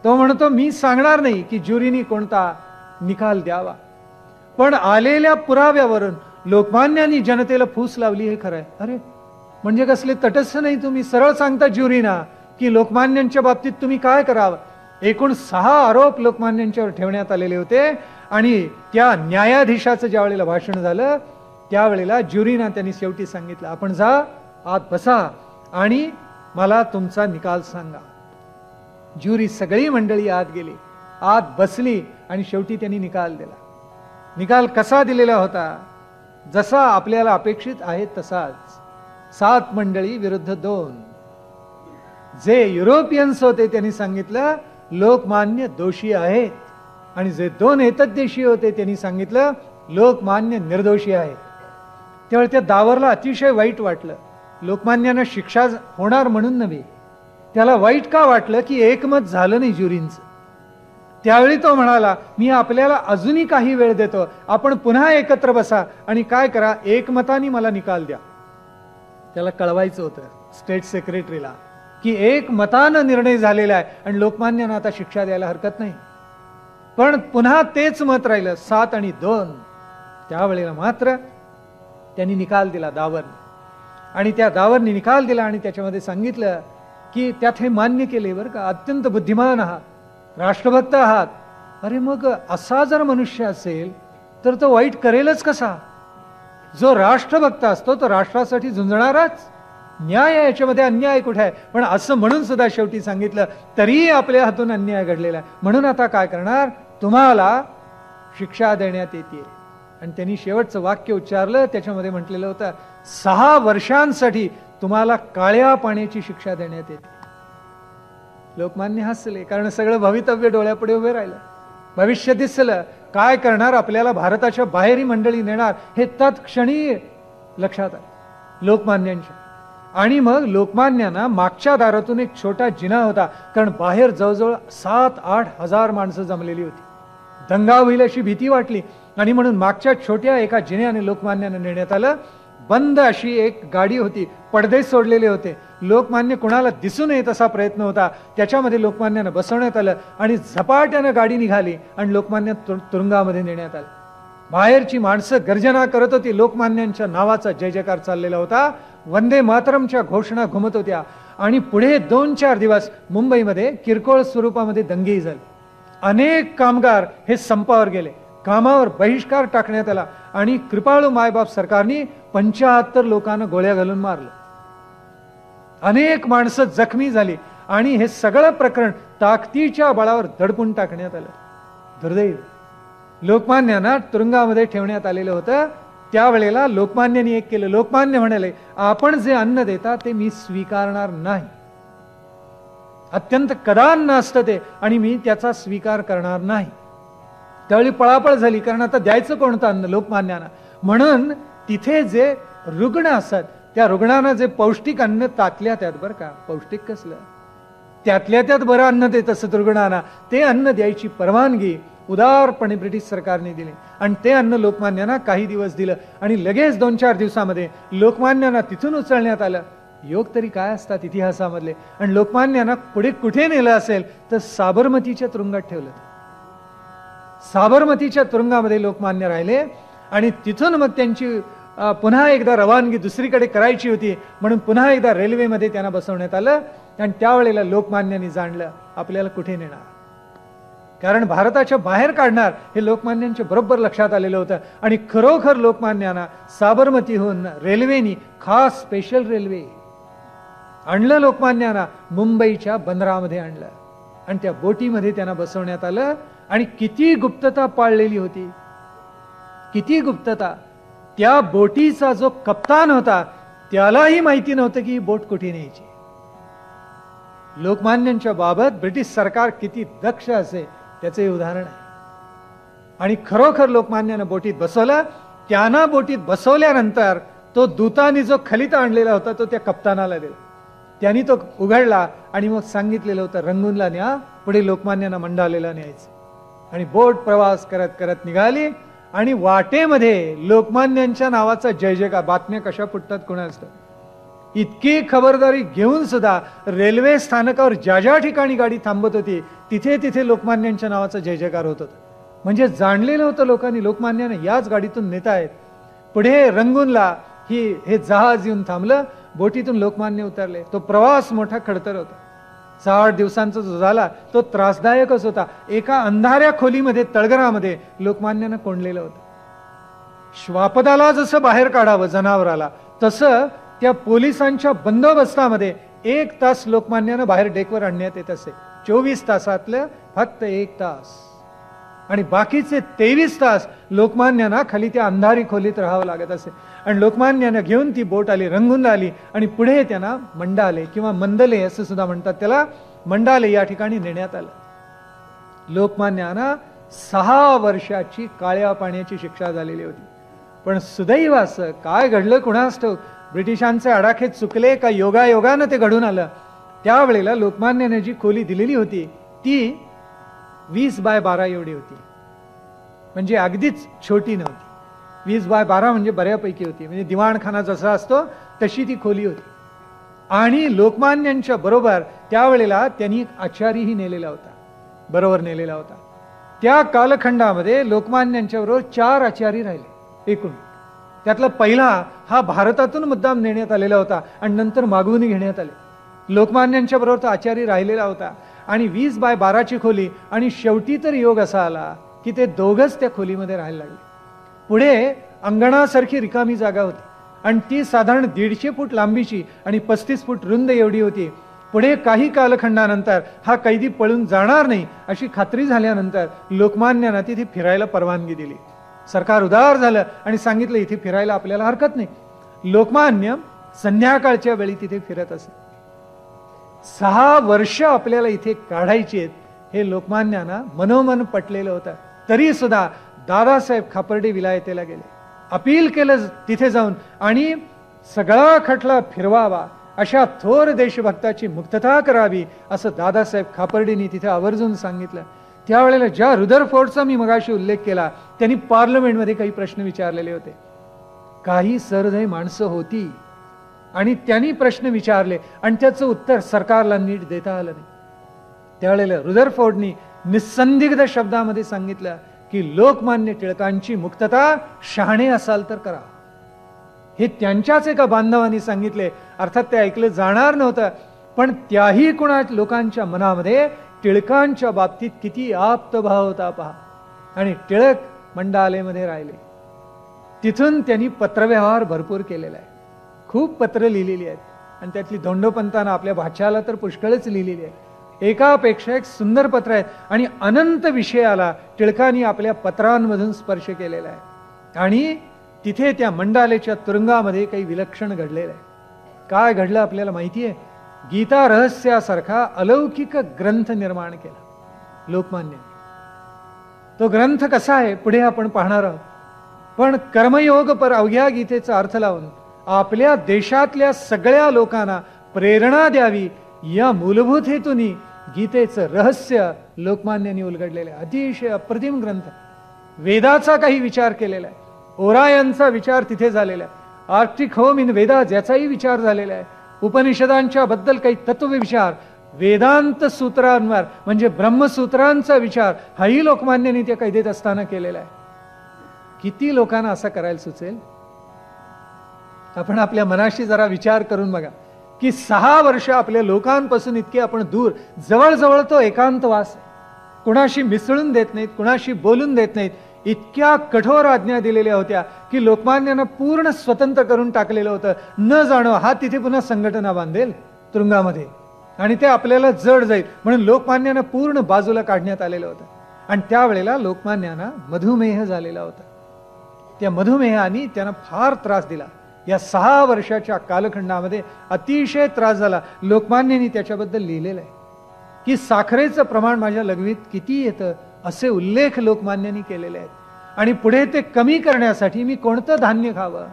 तो म्हणतो, मी सांगणार नाही की ज्युरीनी कोणता निकाल द्यावा, पण आलेल्या पुराव्यावरून लोकमान्यांनी जनतेला फूस लावली हे खरं आहे. अरे, म्हणजे कसले तटस्थ नाही तुम्ही, सरळ सांगता ज्युरीना की लोकमान्यांच्या बाबतीत तुम्ही काय करावं. एकूण 6 आरोप लोकमान्यांच्यावर ठेवण्यात आलेले होते आणि त्या न्यायाधीशाचं ज्या वेळेला भाषण झालं त्यावेळेला ज्युरीना त्यांनी शेवटी सांगितलं, आपण जा आत बसा आणि मला तुमचा निकाल सांगा. ज्युरी सगळी मंडळी आत गेली, आत बसली आणि शेवटी त्यांनी निकाल दिला. निकाल कसा दिलेला होता? जसा आपल्याला अपेक्षित आहे तसाच. 7 मंडळी विरुद्ध 2. जे युरोपियन्स होते त्यांनी सांगितलं लोकमान्य दोषी आहेत आणि जे 2 एतद्देशीय होते त्यांनी सांगितलं लोकमान्य निर्दोषी आहेत. त्यावेळी त्या दावरला अतिशय वाईट वाटलं. लोकमान्यांना शिक्षा होणार म्हणून नव्हे, त्याला वाईट का वाटलं की एकमत झालं नाही ज्युरींचं. त्यावेळी तो म्हणाला, मी आपल्याला अजूनही काही वेळ देतो, आपण पुन्हा एकत्र बसा आणि काय करा, एकमताने मला निकाल द्या. त्याला कळवायचं होतं स्टेट सेक्रेटरीला की एकमतानं निर्णय झालेला आहे आणि लोकमान्यांना आता शिक्षा द्यायला हरकत नाही. पण पुन्हा तेच मत राहिलं 7 आणि 2. त्यावेळेला मात्र त्यांनी निकाल दिला दावरने आणि त्या दावरने निकाल दिला आणि त्याच्यामध्ये सांगितलं की त्यात हे मान्य केले बरं का, अत्यंत बुद्धिमान आहात, राष्ट्रभक्त आहात. अरे, मग असा जर मनुष्य असेल तर तो वाईट करेलच कसा? जो राष्ट्रभक्त असतो तो राष्ट्रासाठी झुंजणाराच. न्याय याच्यामध्ये अन्याय कुठे आहे? पण असं म्हणून सुद्धा शेवटी सांगितलं तरीही आपल्या हातून अन्याय घडलेला आहे, म्हणून आता काय करणार, तुम्हाला शिक्षा देण्यात येते. आणि त्यांनी शेवटचं वाक्य उच्चारलं, त्याच्यामध्ये म्हटलेलं होतं 6 वर्षांसाठी तुम्हाला काळ्या पाण्याची शिक्षा देण्यात येते. लोकमान्य हसले, कारण सगळं भवितव्य डोळ्यापुढे उभे राहिलं. भविष्य दिसलं. काय करणार, आपल्याला भारताच्या बाहेरही मंडळी नेणार हे तत्क्षणी लक्षात आलं लोकमान्यांच्या. आणि मग लोकमान्यांना मागच्या दारातून एक छोटा जिना होता, कारण बाहेर जवळजवळ 7-8 हजार माणसं जमलेली होती. दंगा होईल अशी भीती वाटली आणि म्हणून मागच्या छोट्या एका जिन्याने लोकमान्यांना नेण्यात आलं. बंद अशी एक गाडी होती, पडदे सोडलेले होते, लोकमान्य कुणाला दिसू नये तसा प्रयत्न होता. त्याच्यामध्ये लोकमान्यांना बसवण्यात आलं आणि झपाट्यानं गाडी निघाली आणि लोकमान्य तुरुंगामध्ये नेण्यात आलं. बाहेरची माणसं गर्जना करत होती, लोकमान्यांच्या नावाचा जय जयकार चाललेला होता, वंदे मातरमच्या घोषणा घुमत होत्या. आणि पुढे 2-4 दिवस मुंबईमध्ये किरकोळ स्वरूपामध्ये दंगेही झाले. अनेक कामगार हे संपावर गेले, कामावर बहिष्कार टाकण्यात आला आणि कृपाळू मायबाप सरकारने 75 लोकांना गोळ्या घालून मारलं. अनेक माणसं जखमी झाली आणि हे सगळं प्रकरण ताकदीच्या बळावर दडपून टाकण्यात आलं. दुर्दैव, लोकमान्यांना तुरुंगामध्ये ठेवण्यात आलेलं होतं. त्यावेळेला लोकमान्यांनी एक केलं. लोकमान्य म्हणाले, आपण जे अन्न देता ते मी स्वीकारणार नाही, अत्यंत कदान असतं ते, आणि मी त्याचा स्वीकार करणार नाही. त्यावेळी पळापळ झाली, कारण आता द्यायचं कोणतं अन्न लोकमान्यांना. म्हणून तिथे जे रुग्ण असतात त्या रुग्णांना जे पौष्टिक अन्न तातल्या त्यात, बरं का, पौष्टिक कसलं, त्यातल्या त्यात बरं अन्न देत असत रुग्णांना, ते अन्न द्यायची परवानगी उदारपणे ब्रिटिश सरकारने दिली. आणि ते अन्न लोकमान्यांना काही दिवस दिलं आणि लगेच 2-4 दिवसामध्ये लोकमान्यांना तिथून उचलण्यात आलं. योग तरी काय असतात इतिहासामधले. आणि लोकमान्यांना पुढे कुठे नेलं असेल तर साबरमतीच्या तुरुंगात ठेवलं. साबरमतीच्या तुरुंगामध्ये लोकमान्य राहिले आणि तिथून मग त्यांची पुन्हा एकदा रवानगी दुसरीकडे करायची होती, म्हणून पुन्हा एकदा रेल्वेमध्ये त्यांना बसवण्यात आलं. आणि त्यावेळेला लोकमान्यांनी जाणलं आपल्याला कुठे नेणार, कारण भारताच्या बाहेर काढणार हे लोकमान्यांच्या बरोबर लक्षात आलेलं होतं. आणि खरोखर लोकमान्यांना साबरमतीहून रेल्वेनी, खास स्पेशल रेल्वे आणलं, लोकमान्यांना मुंबईच्या बंदरामध्ये आणलं आणि त्या बोटीमध्ये त्यांना बसवण्यात आलं. आणि किती गुप्तता पाळलेली होती, किती गुप्तता. त्या बोटीचा जो कप्तान होता त्यालाही माहिती नव्हतं की ही बोट कुठे न्यायची. लोकमान्यांच्या बाबत ब्रिटिश सरकार किती दक्ष असे त्याचे उदाहरण आहे. आणि खरोखर लोकमान्यानं बोटीत बसवलं. त्यांना बोटीत बसवल्यानंतर तो दूताने जो खलिता आणलेला होता तो त्या कप्तानाला दिला. त्यांनी तो उघडला आणि मग सांगितलेलं होतं रंगूनला न्या, पुढे लोकमान्यांना मंडालेला न्यायचं. आणि बोट प्रवास करत करत निघाली. आणि वाटेमध्ये लोकमान्यांच्या नावाचा जय जयकार, बातम्या कशा फुटतात कोणाच ठाऊक. इतकी खबरदारी घेऊन सुद्धा रेल्वे स्थानकावर ज्या ज्या ठिकाणी गाडी थांबत होती तिथे तिथे लोकमान्यांच्या नावाचा जय जयकार होत होता. म्हणजे जाणलेलं होतं लोकांनी लोकमान्याने याच गाडीतून नेत आहेत. पुढे रंगूनला हे जहाज येऊन थांबलं. बोटीतून लोकमान्य उतरले. तो प्रवास मोठा खडतर होता. 6-8 दिवसांचा जो झाला तो त्रासदायकच होता. एका अंधाऱ्या खोलीमध्ये, तळघरामध्ये लोकमान्यानं कोंडलेलं होतं. श्वापदाला जसं बाहेर काढावं जनावराला, तसं त्या पोलिसांच्या बंदोबस्तामध्ये 1 तास लोकमान्यानं बाहेर डेकवर आणण्यात येत असे. 24 तासातलं फक्त 1 तास आणि बाकीचे 23 तास लोकमान्यांना खाली त्या अंधारी खोलीत राहावं लागत असे. आणि लोकमान्यांना घेऊन ती बोट आली, रंगूनला आली आणि पुढे त्यांना मंडाले किंवा मंदले असं सुद्धा म्हणतात त्याला, मंडाले या ठिकाणी नेण्यात आलं. लोकमान्यांना 6 वर्षाची काळ्या पाण्याची शिक्षा झालेली होती. पण सुदैव असं काय घडलं कुणास ठाऊक, ब्रिटिशांचे आडाखे चुकले का योगायोगानं ते घडून आलं. त्यावेळेला लोकमान्याने जी खोली दिलेली होती ती 20x12 एवढी होती. म्हणजे अगदीच छोटी नव्हती. 20x12 म्हणजे बऱ्यापैकी होती. म्हणजे दिवाणखाना जसा असतो तशी ती खोली होती. आणि लोकमान्यांच्या बरोबर त्यावेळेला त्यांनी एक आचारीही नेलेला होता, बरोबर नेलेला होता. त्या कालखंडामध्ये लोकमान्यांच्या बरोबर 4 आचारी राहिले एकूण. त्यातला पहिला हा भारतातून मुद्दाम नेण्यात आलेला होता आणि नंतर मागवून घेण्यात आले. लोकमान्यांच्या बरोबर तो आचारी राहिलेला होता. आणि 20x12 खोली. आणि शेवटी तर योग असा आला की ते दोघच त्या खोलीमध्ये राहायला लागले. पुढे अंगणासारखी रिकामी जागा होती आणि ती साधारण 150 फूट लांबीची आणि 35 फूट रुंद एवढी होती. पुढे काही कालखंडानंतर हा कैदी पळून जाणार नाही अशी खात्री झाल्यानंतर लोकमान्यांना तिथे फिरायला परवानगी दिली. सरकार उदार झालं आणि सांगितलं इथे फिरायला आपल्याला हरकत नाही. लोकमान्य संध्याकाळच्या वेळी तिथे फिरत असे. 6 वर्ष आपल्याला इथे काढायची आहेत हे लोकमान्यांना मनोमन पटलेलं होतं. तरी सुद्धा दादासाहेब खापर्डे विलायतेला गेले, अपील केलं तिथे जाऊन आणि सगळा खटला फिरवावा, अशा थोर देशभक्ताची मुक्तता करावी असं दादासाहेब खापर्डेंनी तिथे आवर्जून सांगितलं. त्यावेळेला ज्या रुदरफोर्डचा मी मगाशी उल्लेख केला त्यांनी पार्लमेंटमध्ये काही प्रश्न विचारलेले होते. काही सरदय माणसं होती आणि त्यांनी प्रश्न विचारले आणि त्याचं उत्तर सरकारला नीट देता आलं नाही. त्यावेळेला रुदरफोर्डनी निसंदिग्ध शब्दामध्ये सांगितलं की लोकमान्य टिळकांची मुक्तता शहाणे असाल तर करा. हे त्यांच्याच एका बांधवांनी सांगितले. अर्थात ते ऐकलं जाणार नव्हतं, पण त्याही कुणा लोकांच्या मनामध्ये टिळकांच्या बाबतीत किती आप्तभाव होता पहा. आणि टिळक मंडालेमध्ये राहिले. तिथून त्यांनी पत्रव्यवहार भरपूर केलेला आहे. खूप पत्र लिहिलेली आहेत आणि त्यातली धोंडोपंतांना आपल्या भाच्याला तर पुष्कळच लिहिलेली आहे. एकापेक्षा एक सुंदर पत्र आहेत आणि अनंत विषयाला टिळकांनी आपल्या पत्रांमधून स्पर्श केलेला आहे. आणि तिथे त्या मंडालेच्या तुरुंगामध्ये काही विलक्षण घडलेलं आहे. काय घडलं आपल्याला माहिती आहे. गीता रहस्यासारखा अलौकिक ग्रंथ निर्माण केला लोकमान्य. तो ग्रंथ कसा आहे पुढे आपण पाहणार आहोत. पण कर्मयोग पर अवघ्या गीतेचा अर्थ लावून आपल्या देशातल्या सगळ्या लोकांना प्रेरणा द्यावी या मूलभूत हेतूनी गीतेचं रहस्य लोकमान्यांनी उलगडलेलं आहे. अतिशय अप्रतिम ग्रंथ. वेदाचा काही विचार केलेला आहे. ओरायनचा विचार तिथे झालेला आहे. आर्क्टिक होम इन वेदाज याचाही विचार झालेला आहे. उपनिषदांच्या बद्दल काही तत्वविचार, वेदांत सूत्रांवर म्हणजे ब्रह्मसूत्रांचा विचार हाही लोकमान्यांनी त्या कैदेत असताना केलेला आहे. किती लोकांना असं करायला सुचेल. आपण आपल्या मनाशी जरा विचार करून बघा की 6 वर्ष आपल्या लोकांपासून इतके आपण दूर, जवळजवळ तो एकांतवास, कुणाशी मिसळून देत नाहीत, कुणाशी बोलून देत नाहीत. इतक्या कठोर आज्ञा दिलेल्या होत्या की लोकमान्यांना पूर्ण स्वतंत्र करून टाकलेलं होतं. न जाणो हा तिथे पुन्हा संघटना बांधेल तुरुंगामध्ये आणि ते आपल्याला जड जाईल म्हणून लोकमान्यांना पूर्ण बाजूला काढण्यात आलेलं होतं. आणि त्यावेळेला लोकमान्यांना मधुमेह झालेला होता. त्या मधुमेहाने त्यांना फार त्रास दिला. या 6 वर्षाच्या कालखंडामध्ये अतिशय त्रास झाला. लोकमान्यांनी त्याच्याबद्दल लिहिलेलं आहे की साखरेचं प्रमाण माझ्या लघवीत किती येतं असे उल्लेख लोकमान्यांनी केलेले आहेत. आणि पुढे ते कमी करण्यासाठी मी कोणतं धान्य खावं,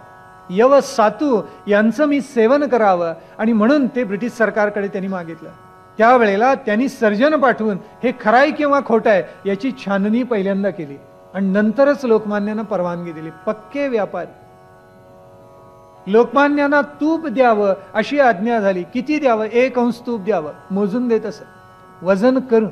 यव सातू यांचं मी सेवन करावं, आणि म्हणून ते ब्रिटिश सरकारकडे त्यांनी मागितलं. त्यावेळेला त्यांनी सर्जन पाठवून हे खराय किंवा खोटं आहे याची छाननी पहिल्यांदा केली आणि नंतरच लोकमान्यांना परवानगी दिली. पक्के व्यापारी. लोकमान्यांना तूप द्यावं अशी आज्ञा झाली. किती द्यावं? 1 अंश तूप द्यावं. मोजून देत असत, वजन करून.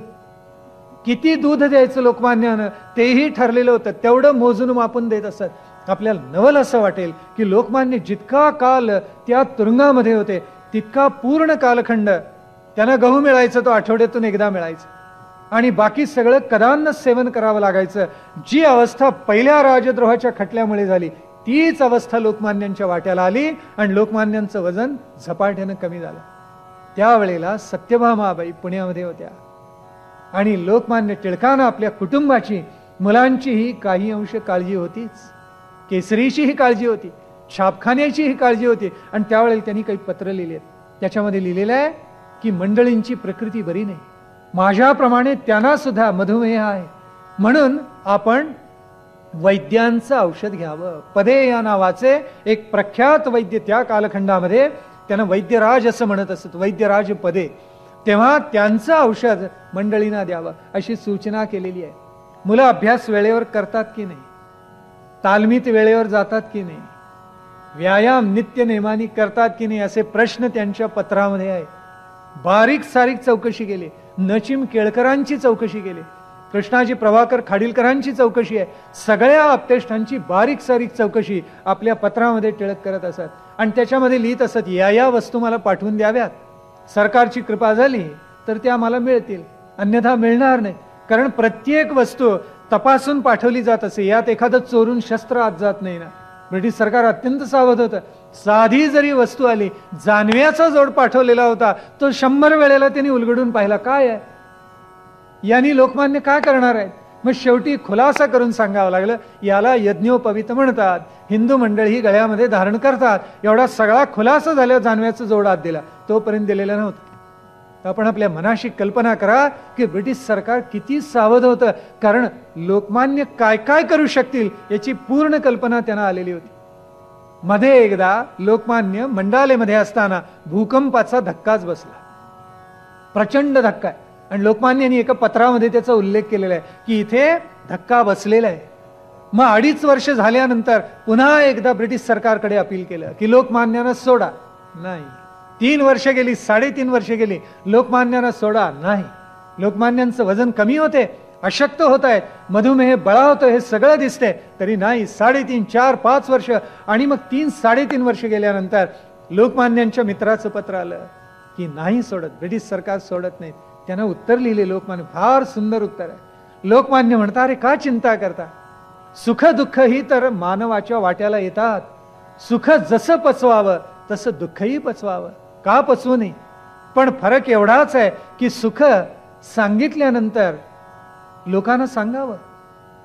किती दूध द्यायचं लोकमान्यानं तेही ठरलेलं होतं, तेवढं मोजून मापून देत असत. आपल्याला नवल असं वाटेल की लोकमान्य जितका काल त्या तुरुंगामध्ये होते तितका पूर्ण कालखंड त्यांना गहू मिळायचं तो आठवड्यातून एकदा मिळायचं आणि बाकी सगळं कदान्न सेवन करावं लागायचं. जी अवस्था पहिल्या राजद्रोहाच्या खटल्यामुळे झाली तीच अवस्था लोकमान्यांच्या वाट्याला आली आणि लोकमान्यांचं वजन झपाट्यानं कमी झालं. त्यावेळेला सत्यभामाबाई पुण्यामध्ये होत्या आणि लोकमान्य टिळकांना आपल्या कुटुंबाची, मुलांचीही काही अंश काळजी होतीच, केसरीचीही काळजी होती, छापखान्याचीही काळजी होती. आणि त्यावेळेला त्यांनी काही पत्र लिहिले आहेत. त्याच्यामध्ये लिहिलेलं आहे की मंडळींची प्रकृती बरी नाही, माझ्याप्रमाणे त्यांना सुद्धा मधुमेह आहे, म्हणून आपण वैद्यांचं औषध घ्यावं. पदे या नावाचे एक प्रख्यात वैद्य त्या कालखंडामध्ये, त्यांना वैद्यराज असं म्हणत असत, वैद्यराज पदे. तेव्हा त्यांचं औषध मंडळींना द्यावं अशी सूचना केलेली आहे. मुलं अभ्यास वेळेवर करतात की नाही, तालमीत वेळेवर जातात की नाही, व्यायाम नित्य नेमानी करतात की नाही असे प्रश्न त्यांच्या पत्रामध्ये आहे. बारीक सारीक चौकशी केली. नचिम केळकरांची चौकशी केली, कृष्णाजी प्रभाकर खाडीलकरांची चौकशी आहे. सगळ्या आप्तेष्टांची बारीक सारीक चौकशी आपल्या पत्रामध्ये टिळक करत असत आणि त्याच्यामध्ये लिहित असत, या वस्तू मला पाठवून द्याव्यात, सरकारची कृपा झाली तर त्या मला मिळतील, अन्यथा मिळणार नाही. कारण प्रत्येक वस्तू तपासून पाठवली जात असे, यात एखादं चोरून शस्त्र आत जात नाही ना. ब्रिटिश सरकार अत्यंत सावध होतं. साधी जरी वस्तू आली, जानव्याचा जोड पाठवलेला होता, तो 100 वेळेला त्यांनी उलगडून पाहिला, काय आहे यांनी लोकमान्य काय करणार आहेत. मग शेवटी खुलासा करून सांगावं लागलं, याला यज्ञोपवीत म्हणतात, हिंदू मंडळी ही गळ्यामध्ये धारण करतात. एवढा सगळा खुलासा झाल्यावर जानव्याचा जोड आत दिला, तोपर्यंत दिलेला नव्हता. आपण आपल्या मनाशी कल्पना करा की ब्रिटिश सरकार किती सावध होतं, कारण लोकमान्य काय काय करू शकतील याची पूर्ण कल्पना त्यांना आलेली होती. मध्ये एकदा लोकमान्य मंडालेमध्ये असताना भूकंपाचा धक्काच बसला, प्रचंड धक्का आहे. आणि लोकमान्यांनी एका पत्रामध्ये त्याचा उल्लेख केलेला आहे की इथे धक्का बसलेला आहे. मग 2.5 वर्ष झाल्यानंतर पुन्हा एकदा ब्रिटिश सरकारकडे अपील केलं की लोकमान्यांना सोडा. नाही. 3 वर्ष गेली, 3.5 वर्ष गेली, लोकमान्यांना सोडा. नाही. लोकमान्यांचं वजन कमी होते, अशक्त होत आहेत, मधुमेह बळावतो, हे सगळं दिसते तरी नाही. 3.5, 4, 5 वर्ष आणि मग 3-3.5 वर्ष गेल्यानंतर लोकमान्यांच्या मित्राचं पत्र आलं की नाही सोडत, ब्रिटिश सरकार सोडत नाहीत. त्यांना उत्तर लिहिले लोकमान्य, फार सुंदर उत्तर आहे. लोकमान्य म्हणतात, अरे का चिंता करता, सुख दुःख ही तर मानवाच्या वाट्याला येतात. सुख जसं पचवावं तसं दुःखही पचवावं, का पचवू नये. पण फरक एवढाच आहे की सुख सांगितल्यानंतर लोकांना सांगावं.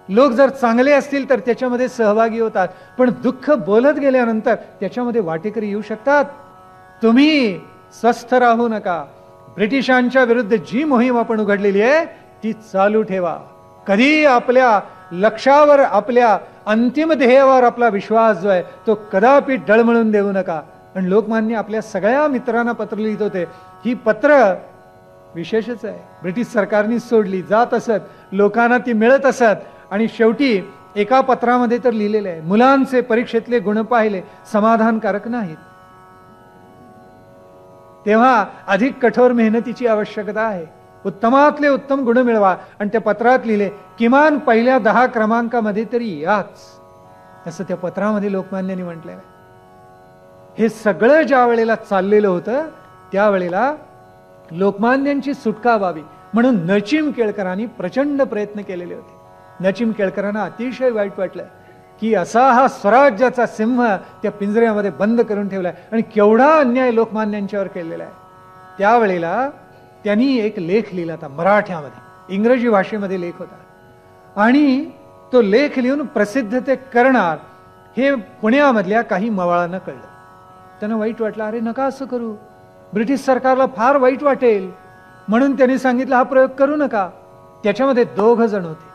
लोक जर चांगले असतील तर त्याच्यामध्ये सहभागी होतात, पण दुःख बोलत गेल्यानंतर त्याच्यामध्ये वाटेकरी येऊ शकतात. तुम्ही स्वस्थ राहू नका. ब्रिटिशांच्या विरुद्ध जी मोहीम आपण उघडलेली आहे ती चालू ठेवा. कधी आपल्या लक्ष्यावर, आपल्या अंतिम ध्येयावर आपला विश्वास जो आहे तो कदापि डळमळून देऊ नका. आणि लोकमान्य आपल्या सगळ्या मित्रांना पत्र लिहित होते. ही पत्र विशेषच आहे, ब्रिटिश सरकारने सोडली, जात असत, लोकांना ती मिळत असत. आणि शेवटी एका पत्रामध्ये तर लिहिलेलं आहे, मुलांचे परीक्षेतले गुण पाहिले समाधानकारक नाहीत, तेव्हा अधिक कठोर मेहनतीची आवश्यकता आहे. उत्तमातले उत्तम गुण मिळवा. आणि त्या पत्रात लिहिले, किमान पहिल्या 10 क्रमांकामध्ये तरी याच, असं त्या पत्रामध्ये लोकमान्यांनी म्हटलेलं आहे. हे सगळं ज्या वेळेला चाललेलं होतं त्यावेळेला लोकमान्यांची सुटका व्हावी म्हणून नचिम केळकरांनी प्रचंड प्रयत्न केलेले होते. नचिम केळकरांना अतिशय वाईट वाटलं की असा हा स्वराज्याचा सिंह त्या पिंजऱ्यामध्ये बंद करून ठेवलाय आणि केवढा अन्याय लोकमान्यांच्यावर केलेला आहे. त्यावेळेला त्यांनी एक लेख लिहिला होता मराठ्यामध्ये, इंग्रजी भाषेमध्ये लेख होता आणि तो लेख लिहून प्रसिद्ध ते करणार हे पुण्यामधल्या काही मवाळांना कळलं. त्यांना वाईट वाटलं, अरे नका असं करू, ब्रिटिश सरकारला फार वाईट वाटेल, म्हणून त्यांनी सांगितलं हा प्रयोग करू नका. त्याच्यामध्ये 2 जण होते,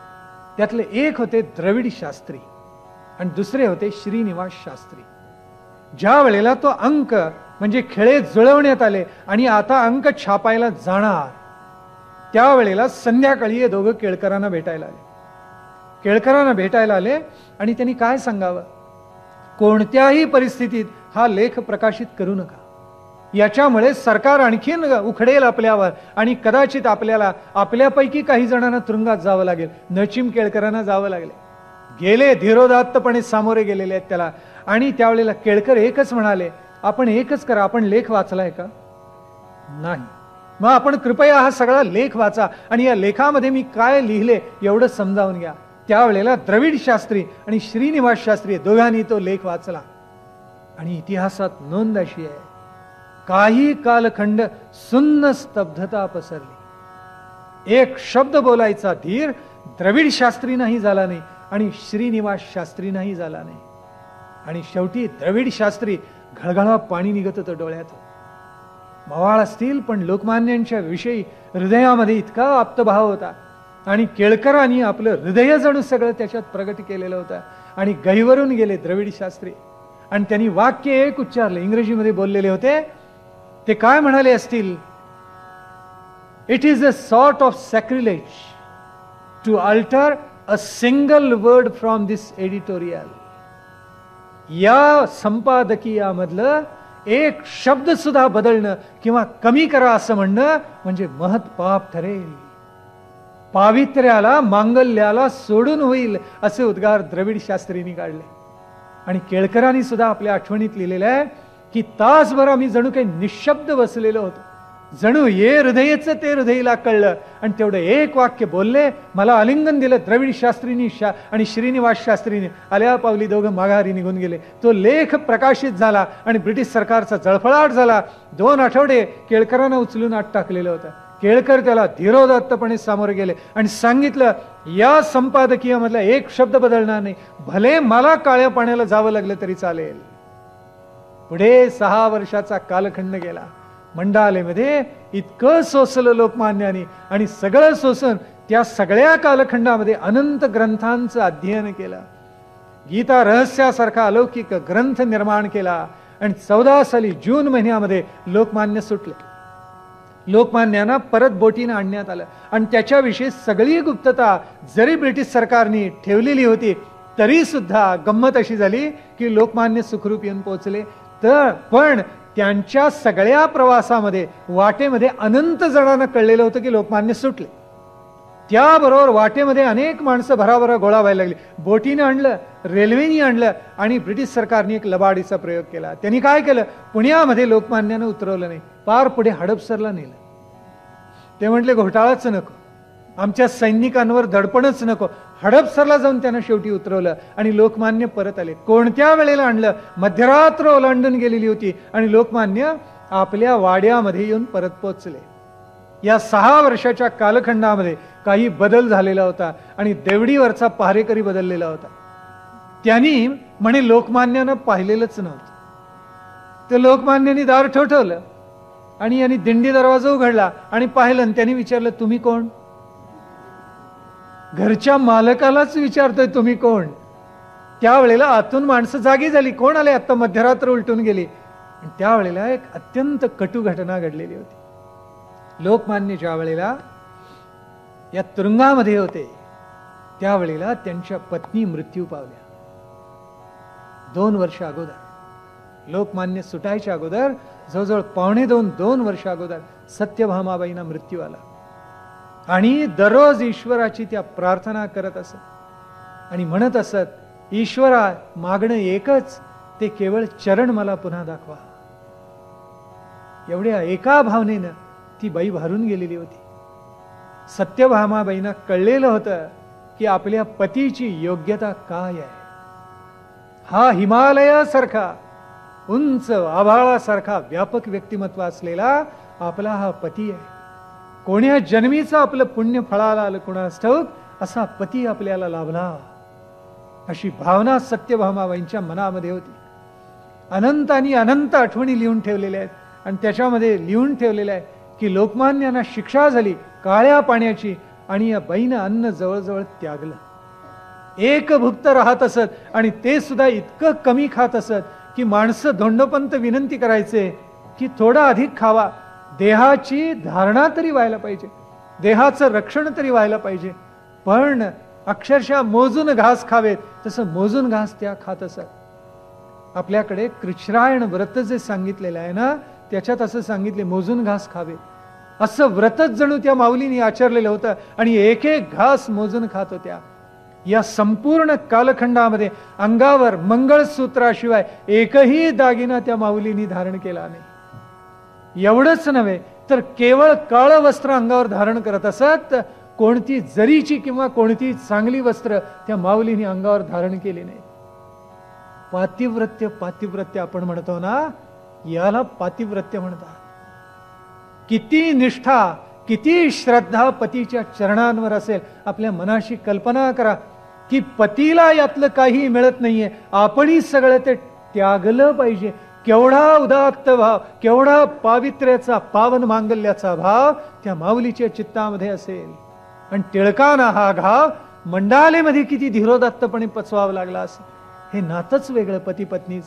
त्यातले एक होते द्रविड शास्त्री आणि दुसरे होते श्रीनिवास शास्त्री. ज्या वेळेला तो अंक म्हणजे खेळे जुळवण्यात आले आणि आता अंक छापायला जाणार त्यावेळेला संध्याकाळी हे दोघं केळकरांना भेटायला आले. केळकरांना भेटायला आले आणि त्यांनी काय सांगावं, कोणत्याही परिस्थितीत हा लेख प्रकाशित करू नका, याच्यामुळे सरकार आणखीन उखडेल आपल्यावर आणि कदाचित आपल्याला आपल्यापैकी काही जणांना तुरुंगात जावं लागेल. नचिम केळकरांना जावं लागले, गेले धीरोदात्तपणे सामोरे गेलेले आहेत त्याला. आणि त्यावेळेला केळकर एकच म्हणाले, आपण एकच करा, आपण लेख वाचलाय का? नाही. मग आपण कृपया हा सगळा लेख वाचा आणि या लेखामध्ये मी काय लिहिले एवढं समजावून घ्या. त्यावेळेला द्रविड शास्त्री आणि श्रीनिवास शास्त्री दोघांनी तो लेख वाचला आणि इतिहासात नोंद अशी आहे, काही कालखंड सुन्न स्तब्धता पसरली. एक शब्द बोलायचा धीर द्रविड शास्त्रीनाही झाला नाही आणि श्रीनिवास शास्त्रीनाही झाला नाही. आणि शेवटी द्रविड शास्त्री घळघळा पाणी निघत होतं डोळ्यात. मवाळ असतील पण लोकमान्यांच्या विषयी हृदयामध्ये इतका आप्तभाव होता आणि केळकरांनी आपलं हृदय जणू सगळं त्याच्यात प्रगट केलेलं होतं. आणि गहिवरून गेले द्रविड शास्त्री आणि त्यांनी वाक्य एक उच्चारले, इंग्रजीमध्ये बोललेले होते. ते काय म्हणाले असतील, it is a sort of sacrilege to alter a single word from this editorial. या संपादकीयामधलं एक शब्द सुद्धा बदलणं किंवा कमी करा असं म्हणणं म्हणजे महत्पाप ठरेल. पावित्र्याला मांगल्याला सोडून होईल असे उद्गार द्रविड शास्त्रींनी काढले. आणि केळकरांनी सुद्धा आपल्या आठवणीत लिहिलेलं आहे की तासभर आम्ही जणू काही निशब्द बसलेलो होतो, जणू ये हृदयच ते हृदयला कळलं आणि तेवढं एक वाक्य बोलले, मला आलिंगन दिलं द्रविड शास्त्रींनी आणि श्रीनिवास शास्त्रीने. आल्या पावली दोघं माघारी निघून गेले. तो लेख प्रकाशित झाला आणि ब्रिटिश सरकारचा जळफळाट झाला. 2 आठवडे केळकरांना उचलून आत टाकलेलं होतं. केळकर त्याला धीरोदात्तपणे सामोरे गेले आणि सांगितलं, या संपादकीयामधला एक शब्द बदलणार नाही, भले मला काळ्या पाण्याला जावं लागलं तरी चालेल. पुढे 6 वर्षाचा कालखंड गेला. मंडालेमध्ये इतकं सोसलं लोकमान्यांनी आणि सगळं सोसून त्या सगळ्या कालखंडामध्ये अनंत ग्रंथांचं अध्ययन केलं. गीता रहस्यासारखा अलौकिक ग्रंथ निर्माण केला आणि 14 साली जून महिन्यामध्ये लोकमान्य सुटले. लोकमान्यांना परत बोटीनं आणण्यात आलं आणि त्याच्याविषयी सगळी गुप्तता जरी ब्रिटिश सरकारने ठेवलेली होती तरी सुद्धा गंमत अशी झाली की लोकमान्य सुखरूप येऊन पोहोचले. तर पण त्यांच्या सगळ्या प्रवासामध्ये वाटेमध्ये अनंत जणांना कळलेलं होतं की लोकमान्य सुटले. त्याबरोबर वाटेमध्ये अनेक माणसं भराभरा गोळा व्हायला लागली. बोटीनं आणलं, रेल्वेनी आणलं आणि ब्रिटिश सरकारने एक लबाडीचा प्रयोग केला. त्यांनी काय केलं, पुण्यामध्ये लोकमान्यानं उतरवलं नाही, पार पुढे हडपसरला नेलं. ते म्हटले घोटाळाच नको, आमच्या सैनिकांवर दडपणच नको. हडपसरला जाऊन त्यांना शेवटी उतरवलं आणि लोकमान्य परत आले. कोणत्या वेळेला आणलं, मध्यरात्र ओलांडून गेलेली होती आणि लोकमान्य आपल्या वाड्यामध्ये येऊन परत पोचले. या 6 वर्षाच्या कालखंडामध्ये काही बदल झालेला होता आणि देवडीवरचा पहारेकरी बदललेला होता. त्यांनी म्हणे लोकमान्यानं पाहिलेलंच नव्हतं. ते लोकमान्यांनी दार ठोठवलं आणि यांनी दिंडी दरवाजा उघडला आणि पाहिलं आणि त्यांनी विचारलं, तुम्ही कोण? घरच्या मालकालाच विचारतोय तुम्ही कोण? त्यावेळेला आतून माणसं जागी झाली, कोण आले? आता मध्यरात्र उलटून गेली. त्यावेळेला एक अत्यंत कटू घटना घडलेली होती. लोकमान्य ज्या वेळेला या तुरुंगामध्ये होते त्यावेळेला त्यांच्या पत्नी मृत्यू पावल्या. 2 वर्ष अगोदर, लोकमान्य सुटायच्या अगोदर जवळजवळ 2.25 वर्ष अगोदर सत्यभामाबाईंना मृत्यू आला. आणि दररोज ईश्वराची त्या प्रार्थना करत असत आणि म्हणत असत, ईश्वरा मागणं एकच ते केवळ चरण मला पुन्हा दाखवा. एवढ्या एका भावनेनं ती बाई भारून गेलेली होती. सत्यभामाबाईंना कळलेलं होतं की आपल्या पतीची योग्यता काय आहे. हा हिमालयासारखा उंच आभाळासारखा व्यापक व्यक्तिमत्व असलेला आपला हा पती आहे. कोण्या जन्मीचं आपलं पुण्य फळाला आलं कुणास ठाऊक, असा पती आपल्याला लाभला, अशी भावना सत्यभामाबाईंच्या मनामध्ये होती. अनंत आणि अनंत आठवणी लिहून ठेवलेल्या आहेत. आणि त्याच्यामध्ये लिहून ठेवलेलं आहे की लोकमान्यांना शिक्षा झाली काळ्या पाण्याची आणि या बाईनं अन्न जवळजवळ त्यागलं. एक भुक्त राहत असत आणि ते सुद्धा इतकं कमी खात असत की माणसं धोंडोपंत विनंती करायचे की थोडा अधिक खावा, देहाची धारणा तरी व्हायला पाहिजे, देहाचं रक्षण तरी व्हायला पाहिजे. पण अक्षरशः मोजून घास खावेत तसं मोजून घास त्या खात असत. आपल्याकडे कृच्छ्रायण व्रत जे सांगितलेलं आहे ना, त्याच्यात असं सांगितले मोजून घास खावे. असं व्रतच जणू त्या माऊलींनी आचरलेलं होतं आणि एक एक घास मोजून खात होत्या. या संपूर्ण कालखंडामध्ये अंगावर मंगळसूत्राशिवाय एकही दागिना त्या माऊलींनी धारण केला नाही. एवढंच नव्हे तर केवळ काळं वस्त्र अंगावर धारण करत असत. कोणती जरीची किंवा कोणती चांगली वस्त्र त्या माऊलींनी अंगावर धारण केली नाही. पातिव्रत्य पातिव्रत्य आपण म्हणतो ना, याला पातिव्रत्य म्हणतात. किती निष्ठा, किती श्रद्धा पतीच्या चरणांवर असेल. आपल्या मनाशी कल्पना करा की पतीला यातलं काही मिळत नाहीये, आपणही सगळं ते त्यागलं पाहिजे. केवढा उदात्त भाव, केवढा पावित्र्याचा पावन मांगल्याचा भाव त्या माऊलीच्या चित्तामध्ये असेल. आणि टिळकांना हा घाव मंडालेमध्ये किती धीरोदात्तपणे पचवावा लागला असेल. हे नातच वेगळं पती पत्नीच.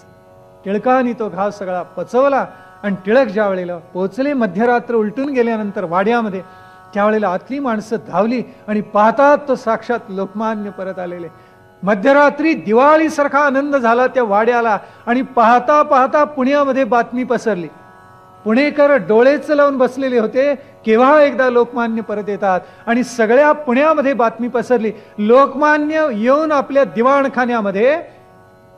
टिळकांनी तो घाव सगळा पचवला आणि टिळक ज्या वेळेला पोचले मध्यरात्र उलटून गेल्यानंतर वाड्यामध्ये, त्यावेळेला आतली माणसं धावली आणि पाहतात तो साक्षात लोकमान्य परत आलेले. मध्यरात्री दिवाळीसारखा आनंद झाला त्या वाड्याला आणि पाहता पाहता पुण्यामध्ये बातमी पसरली. पुणेकर डोळेच लावून बसलेले होते, केव्हा एकदा लोकमान्य परत येतात. आणि सगळ्या पुण्यामध्ये बातमी पसरली, लोकमान्य येऊन आपल्या दिवाणखान्यामध्ये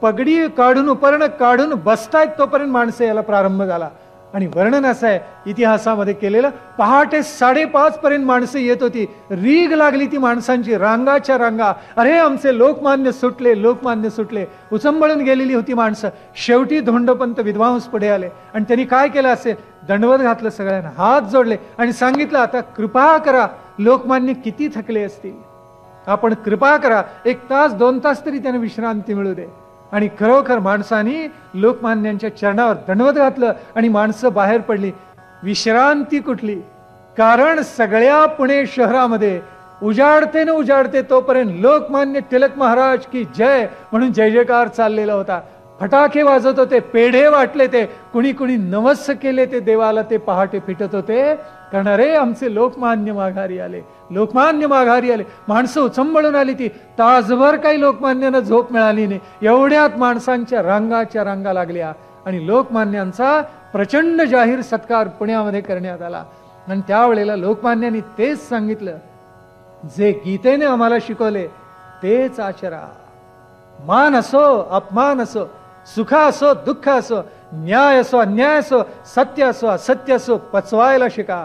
पगडी काढून उपर्ण काढून बसतायत तोपर्यंत माणसं यायला प्रारंभ झाला. आणि वर्णन असं आहे इतिहासामध्ये केलेलं, पहाटे 5:30 पर्यंत माणसं येत होती. रीग लागली ती माणसांची, रांगाच्या रांगा. अरे आमचे लोकमान्य सुटले, लोकमान्य सुटले. उचंबळून गेलेली होती माणसं. शेवटी धोंडोपंत विद्वांस पुढे आले आणि त्यांनी काय केलं असेल, दंडवत घातलं, सगळ्यांना हात जोडले आणि सांगितलं, आता कृपा करा, लोकमान्य किती थकले असतील, आपण कृपा करा, 1 तास 2 तास तरी त्यांना विश्रांती मिळू दे. आणि खरोखर माणसांनी लोकमान्यांच्या चरणावर दंडवत घातलं आणि माणसं बाहेर पडली. विश्रांती कुठली, कारण सगळ्या पुणे शहरामध्ये उजाडते न उजाडते तोपर्यंत लोकमान्य टिळक महाराज की जय म्हणून जय जयकार चाललेला होता. फटाके वाजत होते, पेढे वाटले, ते कुणी कुणी नवस केले, ते देवाला ते पहाटे फिटत होते. कारण अरे आमचे लोकमान्य माघारी आले, लोकमान्य माघारी आले. माणसं उचंबळून आली. ती तासभर काही लोकमान्यांना झोप मिळाली नाही. एवढ्यात माणसांच्या रांगाच्या रांगा लागल्या आणि लोकमान्यांचा प्रचंड जाहीर सत्कार पुण्यामध्ये करण्यात आला. आणि त्यावेळेला लोकमान्यांनी तेच सांगितलं, जे गीतेने आम्हाला शिकवले तेच आचरा. मान असो अपमान असो, सुख असो दुःख असो, न्याय असो अन्याय असो, सत्य असो असत्य असो, पचवायला शिका.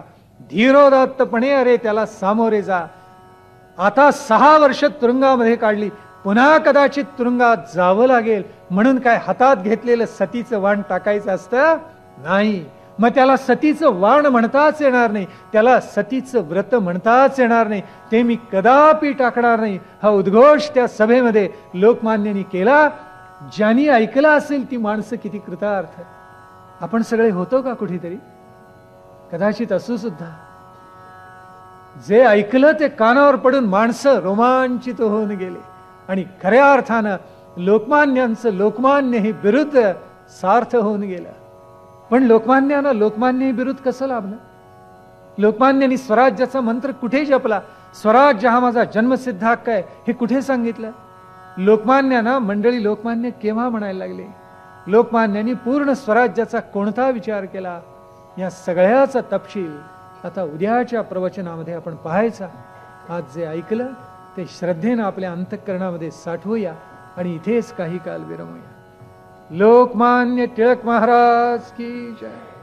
धीरोदात्तपणे अरे त्याला सामोरे जा. आता 6 वर्ष तुरुंगामध्ये काढली, पुन्हा कदाचित तुरुंगात जावं लागेल म्हणून काय हातात घेतलेलं सतीचं वाण टाकायचं असतं नाही. मग त्याला सतीचं वाण म्हणताच येणार नाही, त्याला सतीचं व्रत म्हणताच येणार नाही. ते मी कदापि टाकणार नाही. हा उद्घोष त्या सभेमध्ये लोकमान्यांनी केला. ज्यांनी ऐकला असेल ती माणसं किती कृतार्थ. आपण सगळे होतो का कुठेतरी? कदाचित असू सुद्धा. जे ऐकलं ते कानावर पडून माणसं रोमांचित होऊन गेले आणि खऱ्या अर्थानं लोकमान्यांचं लोकमान्य हे बिरुद सार्थ होऊन गेलं. पण लोकमान्यांना लोकमान्य बिरुद कसं लाभलं? लोकमान्यांनी स्वराज्याचा मंत्र कुठे जपला? स्वराज्य हा माझा जन्मसिद्ध हक्क आहे हे कुठे सांगितलं? लोकमान्यांना मंडळी लोकमान्य केव्हा म्हणायला लागले? लोकमान्यांनी पूर्ण स्वराज्याचा कोणता विचार केला? या सगळ्याचा तपशील आता उद्याच्या प्रवचनामध्ये आपण पाहायचा. आज जे ऐकलं ते श्रद्धेनं आपल्या अंतःकरणामध्ये साठवूया आणि इथेच काही काल विरमूया. लोकमान्य टिळक महाराज की जय.